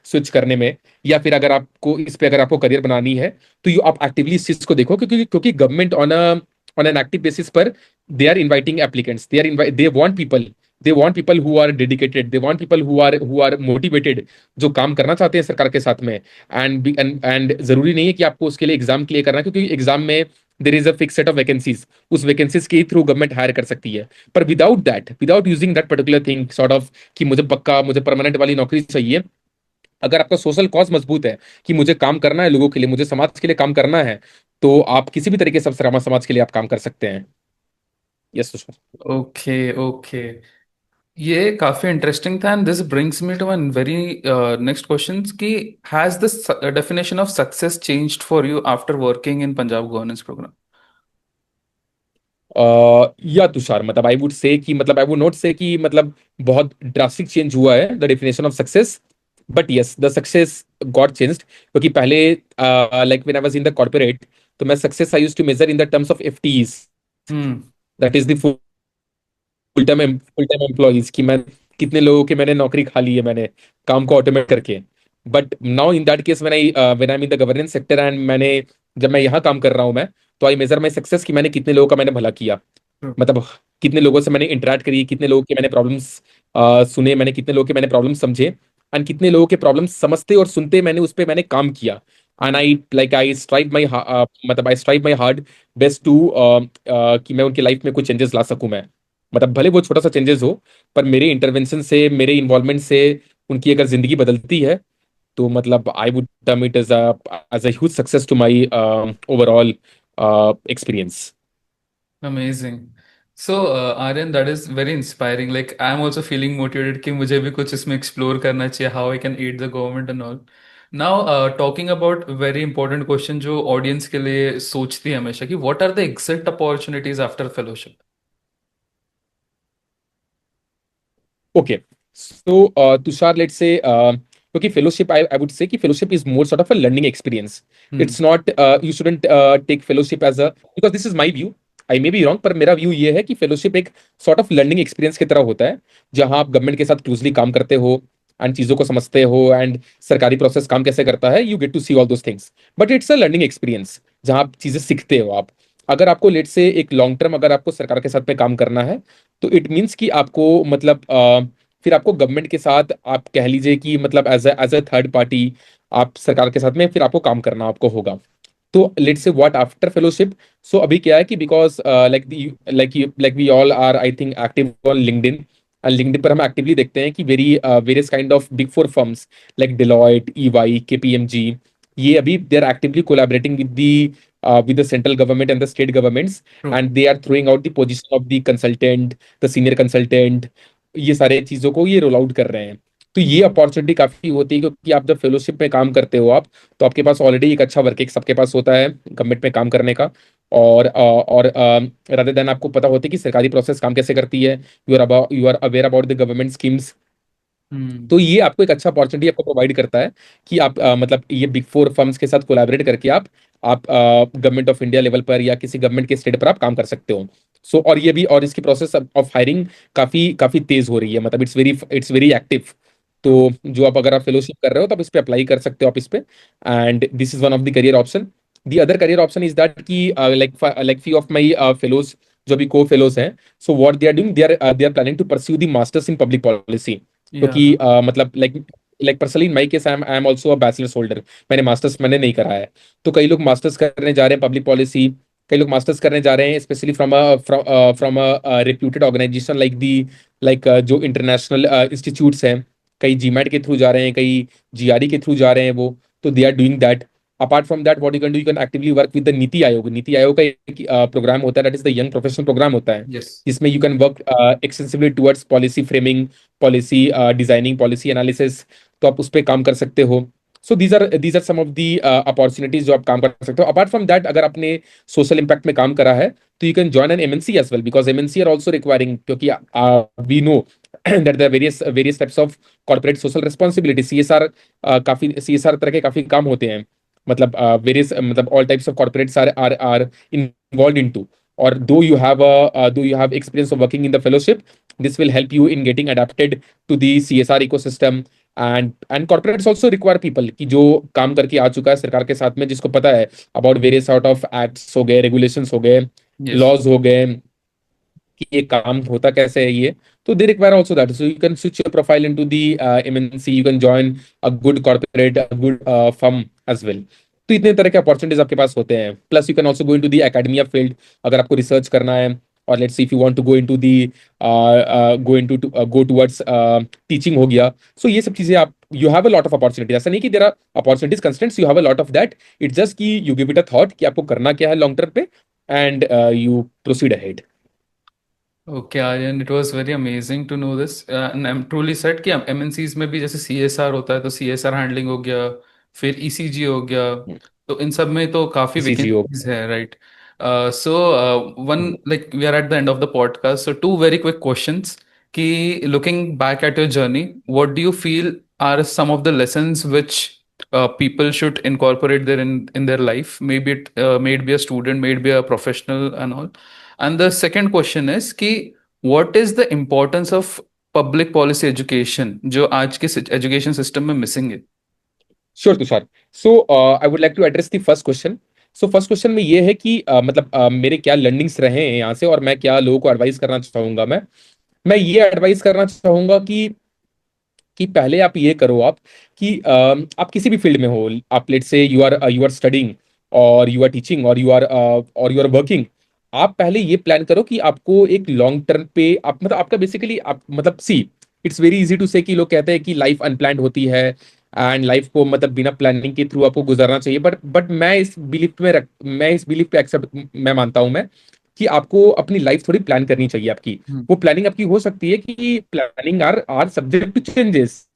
स्विच करने में, या फिर अगर आपको इस पे अगर आपको करियर बनानी है, तो यू आप एक्टिवली इस चीज को देखो, क्योंकि government on an active basis पर they are inviting applicants, they want people who are dedicated, they want people who are motivated, जो काम करना चाहते हैं सरकार के साथ में। एंड जरूरी नहीं है कि आपको उसके लिए एग्जाम क्लियर करना है, क्योंकि एग्जाम में there is a fix set of vacancies, उस वैकेंसीज के थ्रू गवर्नमेंट हायर कर सकती है। पर without using that particular thing sort of कि मुझे परमानेंट वाली नौकरी चाहिए, अगर आपका सोशल कॉज मजबूत है कि मुझे काम करना है लोगों के लिए, मुझे समाज के लिए काम करना है, तो आप किसी भी तरीके से समाज के लिए आप काम कर सकते हैं। यस तुषार। Okay okay. ये काफी इंटरेस्टिंग था and this brings me to one very next question कि has this definition of success changed for you after working in Punjab governance program? या तुषार, मतलब आई वुड नॉट से कि मतलब बहुत ड्रास्टिक चेंज हुआ है the definition of success, but yes the success got changed. क्योंकि पहले like when I was in the corporate, तो मैं success I used to measure in the terms of FTs, hmm. That is the full time employees, कि मैं कितने लोगों के मैंने नौकरी खा ली है मैंने काम को ऑटोमेट करके। But now in that case when I am in the governance sector and मैंने जब मैं यहाँ काम कर रहा हूँ मैं, तो आई मेजर माई सक्सेस कि मैंने कितने लोगों का मैंने भला किया, मतलब कितने लोगों से मैंने इंटरेक्ट करी, कितने लोगों के मैंने प्रॉब्लम्स सुने, मैंने कितने लोगों के मैंने प्रॉब्लम्स समझे, एंड कितने लोगों के प्रॉब्लम्स समझते और सुनते मैंने उस पर मैंने काम किया। and I strive my मतलब I strive my hard best to कि मैं उनकी लाइफ में कुछ चेंजेस ला सकूं मैं, मतलब भले वो छोटा सा चेंजेस हो, पर मेरे इंटरवेंशन से, मेरे इन्वॉल्वमेंट से उनकी अगर जिंदगी बदलती है, तो मतलब I would term it as a huge success to my overall experience. Amazing. So, Aryan, that is very inspiring. Like, I'm also feeling motivated कि मुझे भी कुछ इसमें explore करना चाहिए, how I can aid the government and all. Now, talking about very important question जो audience के लिए सोचती है हमेशा कि what are the exit opportunities after fellowship? Okay. So, Tushar, let's say, okay, fellowship, I would say कि fellowship is more sort of a learning experience. Hmm. It's not, you shouldn't take fellowship as a, because this is my view. I may be wrong, पर मेरा view ये है कि fellowship एक sort of learning experience की तरह होता है, जहां आप गवर्नमेंट के साथ क्लोजली काम करते हो एंड चीजों को समझते हो एंड सरकारी प्रोसेस काम कैसे करता है, you get to see all those things. But it's a learning experience जहां आप चीजें सीखते हो आप. अगर आपको लेट से एक लॉन्ग टर्म अगर आपको सरकार के साथ में काम करना है, तो इट मीन्स कि आपको मतलब फिर आपको गवर्नमेंट के साथ आप कह लीजिए कि मतलब एज अ थर्ड पार्टी आप सरकार के साथ में फिर आपको काम करना आपको होगा. तो let's say what after fellowship. सो अभी क्या है कि because like we all are I think active on LinkedIn, and LinkedIn पर हम एक्टिवली देखते हैं कि various kind of big four firms like Deloitte, EY, KPMG, ये अभी they are actively collaborating with the central government and the state governments, True. and they are throwing out the position of the consultant, the senior consultant, ये सारे चीजों को ये roll out कर रहे हैं. तो ये अपॉर्चुनिटी काफी होती है, क्योंकि आप जब फेलोशिप में काम करते हो आप, तो आपके पास ऑलरेडी एक अच्छा वर्क एक सबके पास होता है गवर्नमेंट में काम करने का. और रादर देन आपको पता होता है कि सरकारी प्रोसेस काम कैसे करती है, you are aware about the government schemes. Hmm. तो ये आपको एक अच्छा अपॉर्चुनिटी आपको प्रोवाइड करता है कि आप मतलब ये बिग फोर फर्म्स के साथ कोलैबोरेट करके आप गवर्नमेंट ऑफ इंडिया लेवल पर या किसी गवर्नमेंट के स्टेट पर आप काम कर सकते हो. सो और ये भी, और इसकी प्रोसेस ऑफ हायरिंग काफी काफी तेज हो रही है, मतलब इट्स वेरी एक्टिव. True. तो जो आप फेलोशिप कर रहे हो तो आप इस पे अप्लाई कर सकते हो आप इस पे, and this is one of the career option. The other career option is that कि like few of my fellows जो भी को फेलोज हैं, so what they are doing, they are planning to pursue the masters in public policy. Yeah. क्योंकि मतलब like personally in my case I am also a bachelors holder. मैंने masters मैंने नहीं करा है. तो कई लोग मास्टर्स करने जा रहे हैं पब्लिक पॉलिसी, कई लोग मास्टर्स करने जा रहे हैं specially from a reputed organization like जो इंटरनेशनल इंस्टीट्यूट्स हैं. कई जीमैट के थ्रू जा रहे हैं, कई जीआरई के थ्रू जा रहे हैं वो. तो they are doing that. Apart from that what you can do, you can actively work with the Niti Aayog. Niti Aayog का एक प्रोग्राम होता है, that is the young professional program होता है, Yes. जिसमें you can work extensively towards policy framing, policy designing, policy analysis. तो आप उस पर काम कर सकते हो. So these are some of the opportunities जो आप काम कर सकते हो. अपार्ट फ्रॉम दैट, अगर आपने सोशल इम्पैक्ट में काम करा है, तो you can join an MNC as well, because MNC are also requiring, क्योंकि we know that there various types of corporate social responsibility, CSR. काफी सीएसआर तरह के काफी काम होते हैं, मतलब वेरियस मतलब all types of corporates are involve into. or though you have experience of working in the fellowship, this will help you in getting adapted to the CSR ecosystem. And corporates also require people कि जो काम करके आ चुका है सरकार के साथ में, जिसको पता है about various sort of acts हो गए, regulations हो गए, Yes. laws हो गए, कि ये काम होता कैसे है ये. तो they require also that, so you can switch your profile into the MNC, you can join a good corporate, a good firm as well. तो इतने तरह के अपॉर्चुनिटीज आपके पास होते हैं. Plus you can also go into the academia field, अगर आपको रिसर्च करना है, और let's see if you want to go into the go towards teaching हो गया. सो ये सब चीजें आप, you have a lot of opportunities. ऐसा नहीं कि there are opportunities constraints, you have a lot of that. It's just कि you give it a thought कि आपको करना क्या है लॉन्ग टर्म पे, and you proceed ahead. Okay, Aryan, it was very amazing to know this. And I'm truly sad कि MNCs में भी जैसे CSR होता है तो CSR हैंडलिंग हो गया, फिर ECG हो गया, तो इन सब में तो काफ़ी सीजीओ. वैकेंसीज है, right? So one, like we are at the end of the podcast, so two very quick questions. कि looking back at your journey, what do you feel are some of the lessons which people should incorporate there in their life? Maybe it may be a student, maybe a professional and all. And the second question is कि what is the importance of public policy education जो आज के education system में missing है? Sure Tushar. So I would like to address the first question. So first question में ये है कि मतलब मेरे क्या लर्निंग्स रहे हैं यहाँ से, और मैं क्या लोगों को एडवाइस करना चाहूंगा. मैं ये एडवाइस करना चाहूंगा कि कि पहले आप ये करो आप कि आप किसी भी फील्ड में हो, आप let's say you are studying और यू आर टीचिंग और यू आर वर्किंग। आप पहले ये प्लान करो कि आपको एक लॉन्ग टर्म पे आप मतलब आपका बेसिकली आप मतलब सी, इट्स वेरी इजी टू से कि लोग कहते हैं कि लाइफ अनप्लान्ड होती है एंड लाइफ को मतलब बिना प्लानिंग के थ्रू आपको गुजरना चाहिए, बट मैं इस बिलीफ पे एक्सेप्ट मैं मानता हूं मैं कि आपको अपनी लाइफ थोड़ी प्लान करनी चाहिए आपकी। हम्म। वो प्लानिंग आपकी हो सकती है कि planning are subject to changes,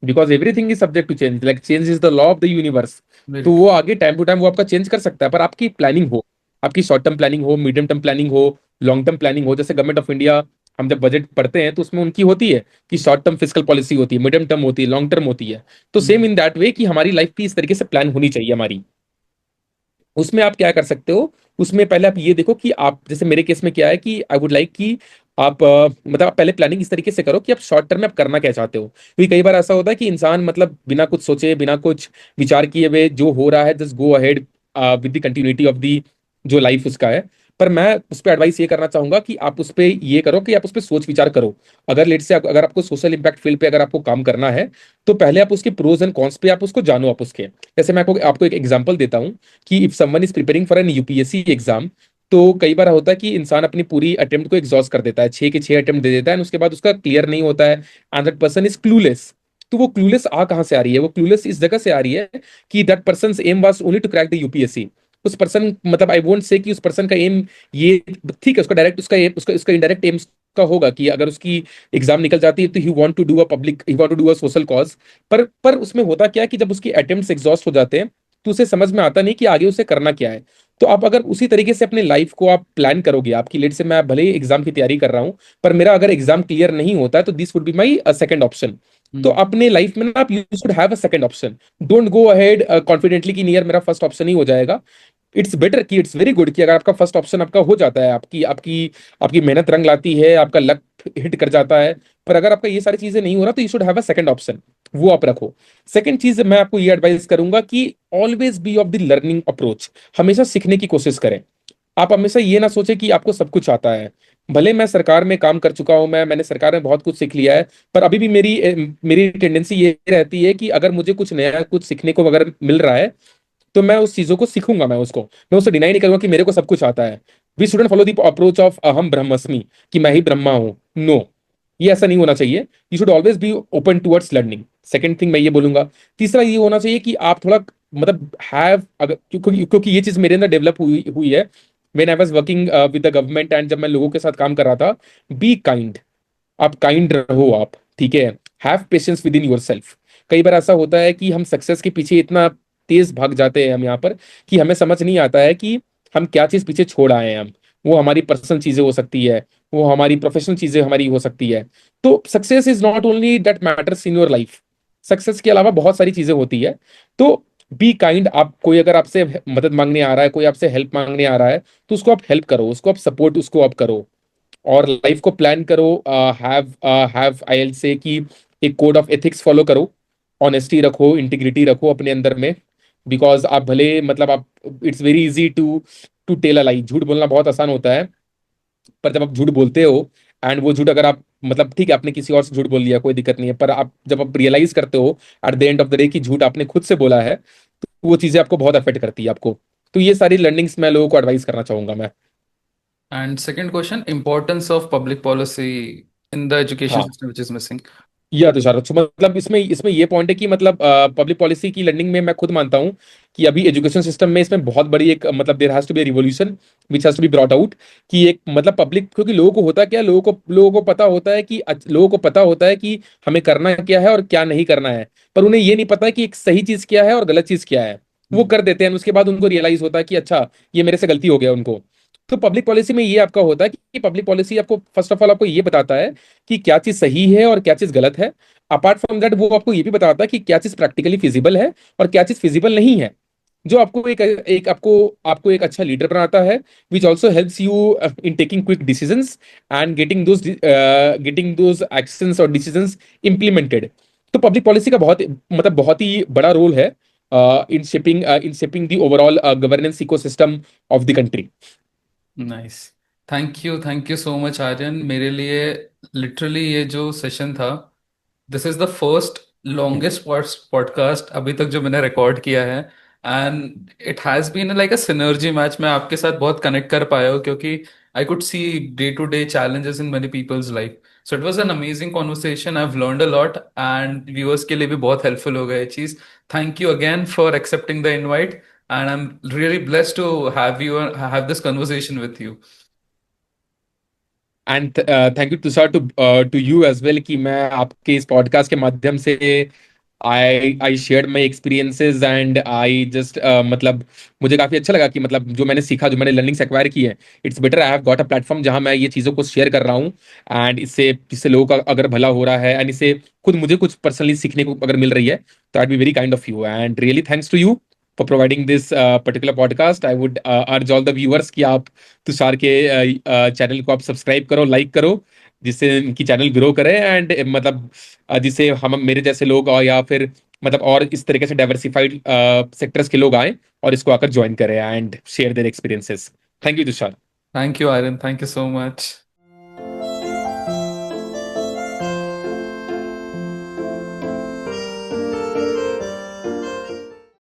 because everything is subject to change, like change is the law of the universe. Very तो ट्रू। वो आगे टाइम टू टाइम वो आपका चेंज कर सकता है, पर आपकी प्लानिंग हो, आपकी शॉर्ट टर्म प्लानिंग हो, मीडियम टर्म प्लानिंग हो, लॉन्ग टर्म प्लानिंग हो। जैसे गवर्नमेंट ऑफ इंडिया, हम जब बजट पढ़ते हैं तो उसमें उनकी होती है कि शॉर्ट टर्म फिजिकल पॉलिसी होती है, मीडियम टर्म होती है, लॉन्ग टर्म होती है। तो सेम इन दैट वे कि हमारी लाइफ की इस तरीके से प्लान होनी चाहिए हमारी। उसमें आप क्या कर सकते हो, उसमें पहले आप ये देखो कि आप जैसे मेरे केस में क्या है कि आई वुड लाइक कि आप मतलब आप पहले प्लानिंग इस तरीके से करो कि आप शॉर्ट टर्म में आप करना क्या चाहते हो, क्योंकि कई बार ऐसा होता है कि इंसान मतलब बिना कुछ सोचे बिना कुछ विचार किए हुए जो हो रहा है just go ahead with the continuity of the जो लाइफ उसका है। पर मैं उस पर एडवाइस ये करना चाहूंगा कि आप उस पर ये करो कि आप उस पर सोच विचार करो। अगर लेट से अगर आपको सोशल इम्पैक्ट फील्ड पे अगर आपको काम करना है, तो पहले आप उसके प्रोज एंड कॉन्स पे आप उसको जानो आप उसके। जैसे मैं आपको एक एग्जांपल देता हूँ कि if someone is preparing for an UPSC exam, तो कई बार होता है कि इंसान अपनी पूरी अटेम्प्ट को एग्जॉस्ट कर देता है, 6 के 6 अटेम्प्ट दे देता है, और उसके बाद उसका क्लियर नहीं होता है and that person is clueless. तो वो क्लूलेस आ कहां से आ रही है, वो क्लूलेस इस जगह से आ रही है कि that person aim was only to crack the UPSC. उस पर्सन मतलब आई वोंट से कि उस पर्सन का एम ये ठीक है, उसका डायरेक्ट उसका aim- उसका उसका इनडायरेक्ट एम का होगा कि अगर उसकी एग्जाम निकल जाती है तो he want to do a social cause. पर उसमें होता क्या है कि जब उसकी अटेम्प्ट्स एग्जॉस्ट हो जाते हैं तो उसे समझ में आता नहीं कि आगे उसे करना क्या है। तो आप अगर उसी तरीके से अपनी लाइफ को आप प्लान करोगे, आपकी लेट से मैं भले ही एग्जाम की तैयारी कर रहा हूं, पर मेरा अगर एग्जाम क्लियर नहीं होता है तो this would be my second option. तो हम्म। अपने लाइफ में ना आप you should have a second option. Don't go ahead confidently कि नियर मेरा फर्स्ट ऑप्शन ही हो जाएगा। इट्स बेटर कि इट्स वेरी गुड कि अगर आपका फर्स्ट ऑप्शन आपका हो जाता है, आपकी आपकी आपकी मेहनत रंग लाती है, आपका लक हिट कर जाता है। पर अगर आपका ये सारी चीजें नहीं हो रहा तो you should have a second option, वो आप रखो। सेकंड चीज मैं आपको ये एडवाइस करूंगा कि always be of the learning approach, हमेशा सीखने की कोशिश करें। आप हमेशा ये ना सोचे कि आपको सब कुछ आता है। भले मैं सरकार में काम कर चुका हूं, मैंने सरकार में बहुत कुछ सीख लिया है, पर अभी भी मेरी टेंडेंसी ये रहती है कि अगर मुझे कुछ नया कुछ सीखने को अगर मिल रहा है तो मैं उस चीजों को सीखूंगा, मैं उससे डिनाई नहीं करूंगा कि मेरे को सब कुछ आता है। We shouldn't follow the approach of अहम ब्रह्मस्मि, कि मैं ही ब्रह्मा हूं। नो, ये ऐसा नहीं होना चाहिए। You should always be open towards learning. Second thing मैं ये बोलूंगा। तीसरा ये होना चाहिए कि आप थोड़ा मतलब हैव अगर क्योंकि ये चीज मेरे अंदर डेवलप हुई हुई है when I was working with the government and जब मैं लोगों के साथ काम कर रहा था। बी काइंड, आप काइंड रहो आप, ठीक है। Have patience with in your self. कई बार ऐसा होता है कि हम सक्सेस के पीछे इतना तेज भाग जाते हैं हम यहाँ पर कि हमें समझ नहीं आता है कि हम क्या चीज पीछे छोड़ आए हैं हम। वो हमारी पर्सनल चीजें हो सकती है, वो हमारी प्रोफेशनल चीजें हमारी हो सकती है। तो success is not only that matters in your life. Success के अलावा बहुत सारी चीजें होती है। तो बी काइंड, आप कोई अगर आपसे मदद मांगने आ रहा है, कोई आपसे हेल्प मांगने आ रहा है, तो उसको आप हेल्प करो, उसको आप सपोर्ट उसको आप करो, और लाइफ को प्लान करो। हैव आई एल से कि एक कोड ऑफ एथिक्स फॉलो करो, ऑनेस्टी रखो, इंटीग्रिटी रखो अपने अंदर में। बिकॉज आप भले मतलब आप, it's very easy to to tell a lie, झूठ बोलना बहुत आसान होता है। पर जब आप झूठ बोलते हो एंड वो झूठ अगर आप मतलब ठीक है आपने किसी और से झूठ बोल लिया कोई दिक्कत नहीं है, पर आप जब आप रियलाइज करते हो at the end of the day कि झूठ आपने खुद से बोला है, तो वो चीजें आपको बहुत अफेक्ट करती है आपको। तो ये सारी लर्निंग्स मैं लोगों को एडवाइस करना चाहूंगा मैं। And second question, importance of public policy in the education हाँ, सिस्टम व्हिच इज मिसिंग। या तुषार, तो मतलब इसमें इसमें ये पॉइंट है कि मतलब पब्लिक पॉलिसी की लर्निंग में मैं खुद मानता हूं कि अभी एजुकेशन सिस्टम में इसमें बहुत बड़ी एक मतलब there has to be revolution which has to be brought out. कि एक मतलब पब्लिक, क्योंकि लोगों को होता क्या है, लोगों को पता होता है कि लोगों को पता होता है कि हमें करना क्या है और क्या नहीं करना है, पर उन्हें ये नहीं पता कि एक सही चीज क्या है और गलत चीज क्या है। वो कर देते हैं, उसके बाद उनको रियलाइज होता है कि अच्छा ये मेरे से गलती हो गया उनको। तो पब्लिक पॉलिसी में ये आपका होता है कि पब्लिक पॉलिसी आपको फर्स्ट ऑफ ऑल आपको ये बताता है कि क्या चीज सही है और क्या चीज गलत है। अपार्ट फ्रॉम दैट वो आपको ये भी बताता है कि क्या चीज प्रैक्टिकली फिजिबल है और क्या चीज फिजिबल नहीं है। जो आपको एक आपको आपको एक अच्छा लीडर बनाता है, which also helps you in taking quick decisions and getting those actions और डिसीजंस इम्प्लीमेंटेड। तो पब्लिक पॉलिसी का बहुत ही बड़ा रोल है in shaping the overall governance ecosystem of the country. Nice. Thank you so much Aryan. मेरे लिए literally ये जो सेशन था this is the first longest podcast अभी तक जो मैंने रिकॉर्ड किया है, and it has been like a synergy match. मैं आपके साथ बहुत कनेक्ट कर पाया हूँ क्योंकि I could see day to day challenges इन many people's life. So it was an amazing conversation. I've learned a lot and viewers के लिए भी बहुत helpful हो गया ये चीज़. Thank you again for accepting the invite, and I'm really blessed to have this conversation with you. And thank you Tushar to you as well कि मैं आपके इस पॉडकास्ट के माध्यम से I shared my experiences and I just मतलब मुझे काफी अच्छा लगा कि मतलब जो मैंने सीखा, जो मैंने लर्निंग्स एक्वायर की है, it's better I have got a platform जहां मैं ये चीजों को शेयर कर रहा हूँ। एंड इससे इससे लोगों का अगर भला हो रहा है एंड इससे खुद मुझे कुछ पर्सनली सीखने को अगर मिल रही है, तो I be very kind of you and really thanks to you for providing this particular podcast. I would urge all the viewers कि आप तुषार के चैनल को आप सब्सक्राइब करो, लाइक करो, जिससे इनकी चैनल ग्रो करे एंड मतलब जिससे हम मेरे जैसे लोग और या फिर मतलब और इस तरीके से डाइवर्सिफाइड सेक्टर्स के लोग आए और इसको आकर ज्वाइन करें and share their experiences. Thank you Tushar. Thank you, Aryan. Thank you so much.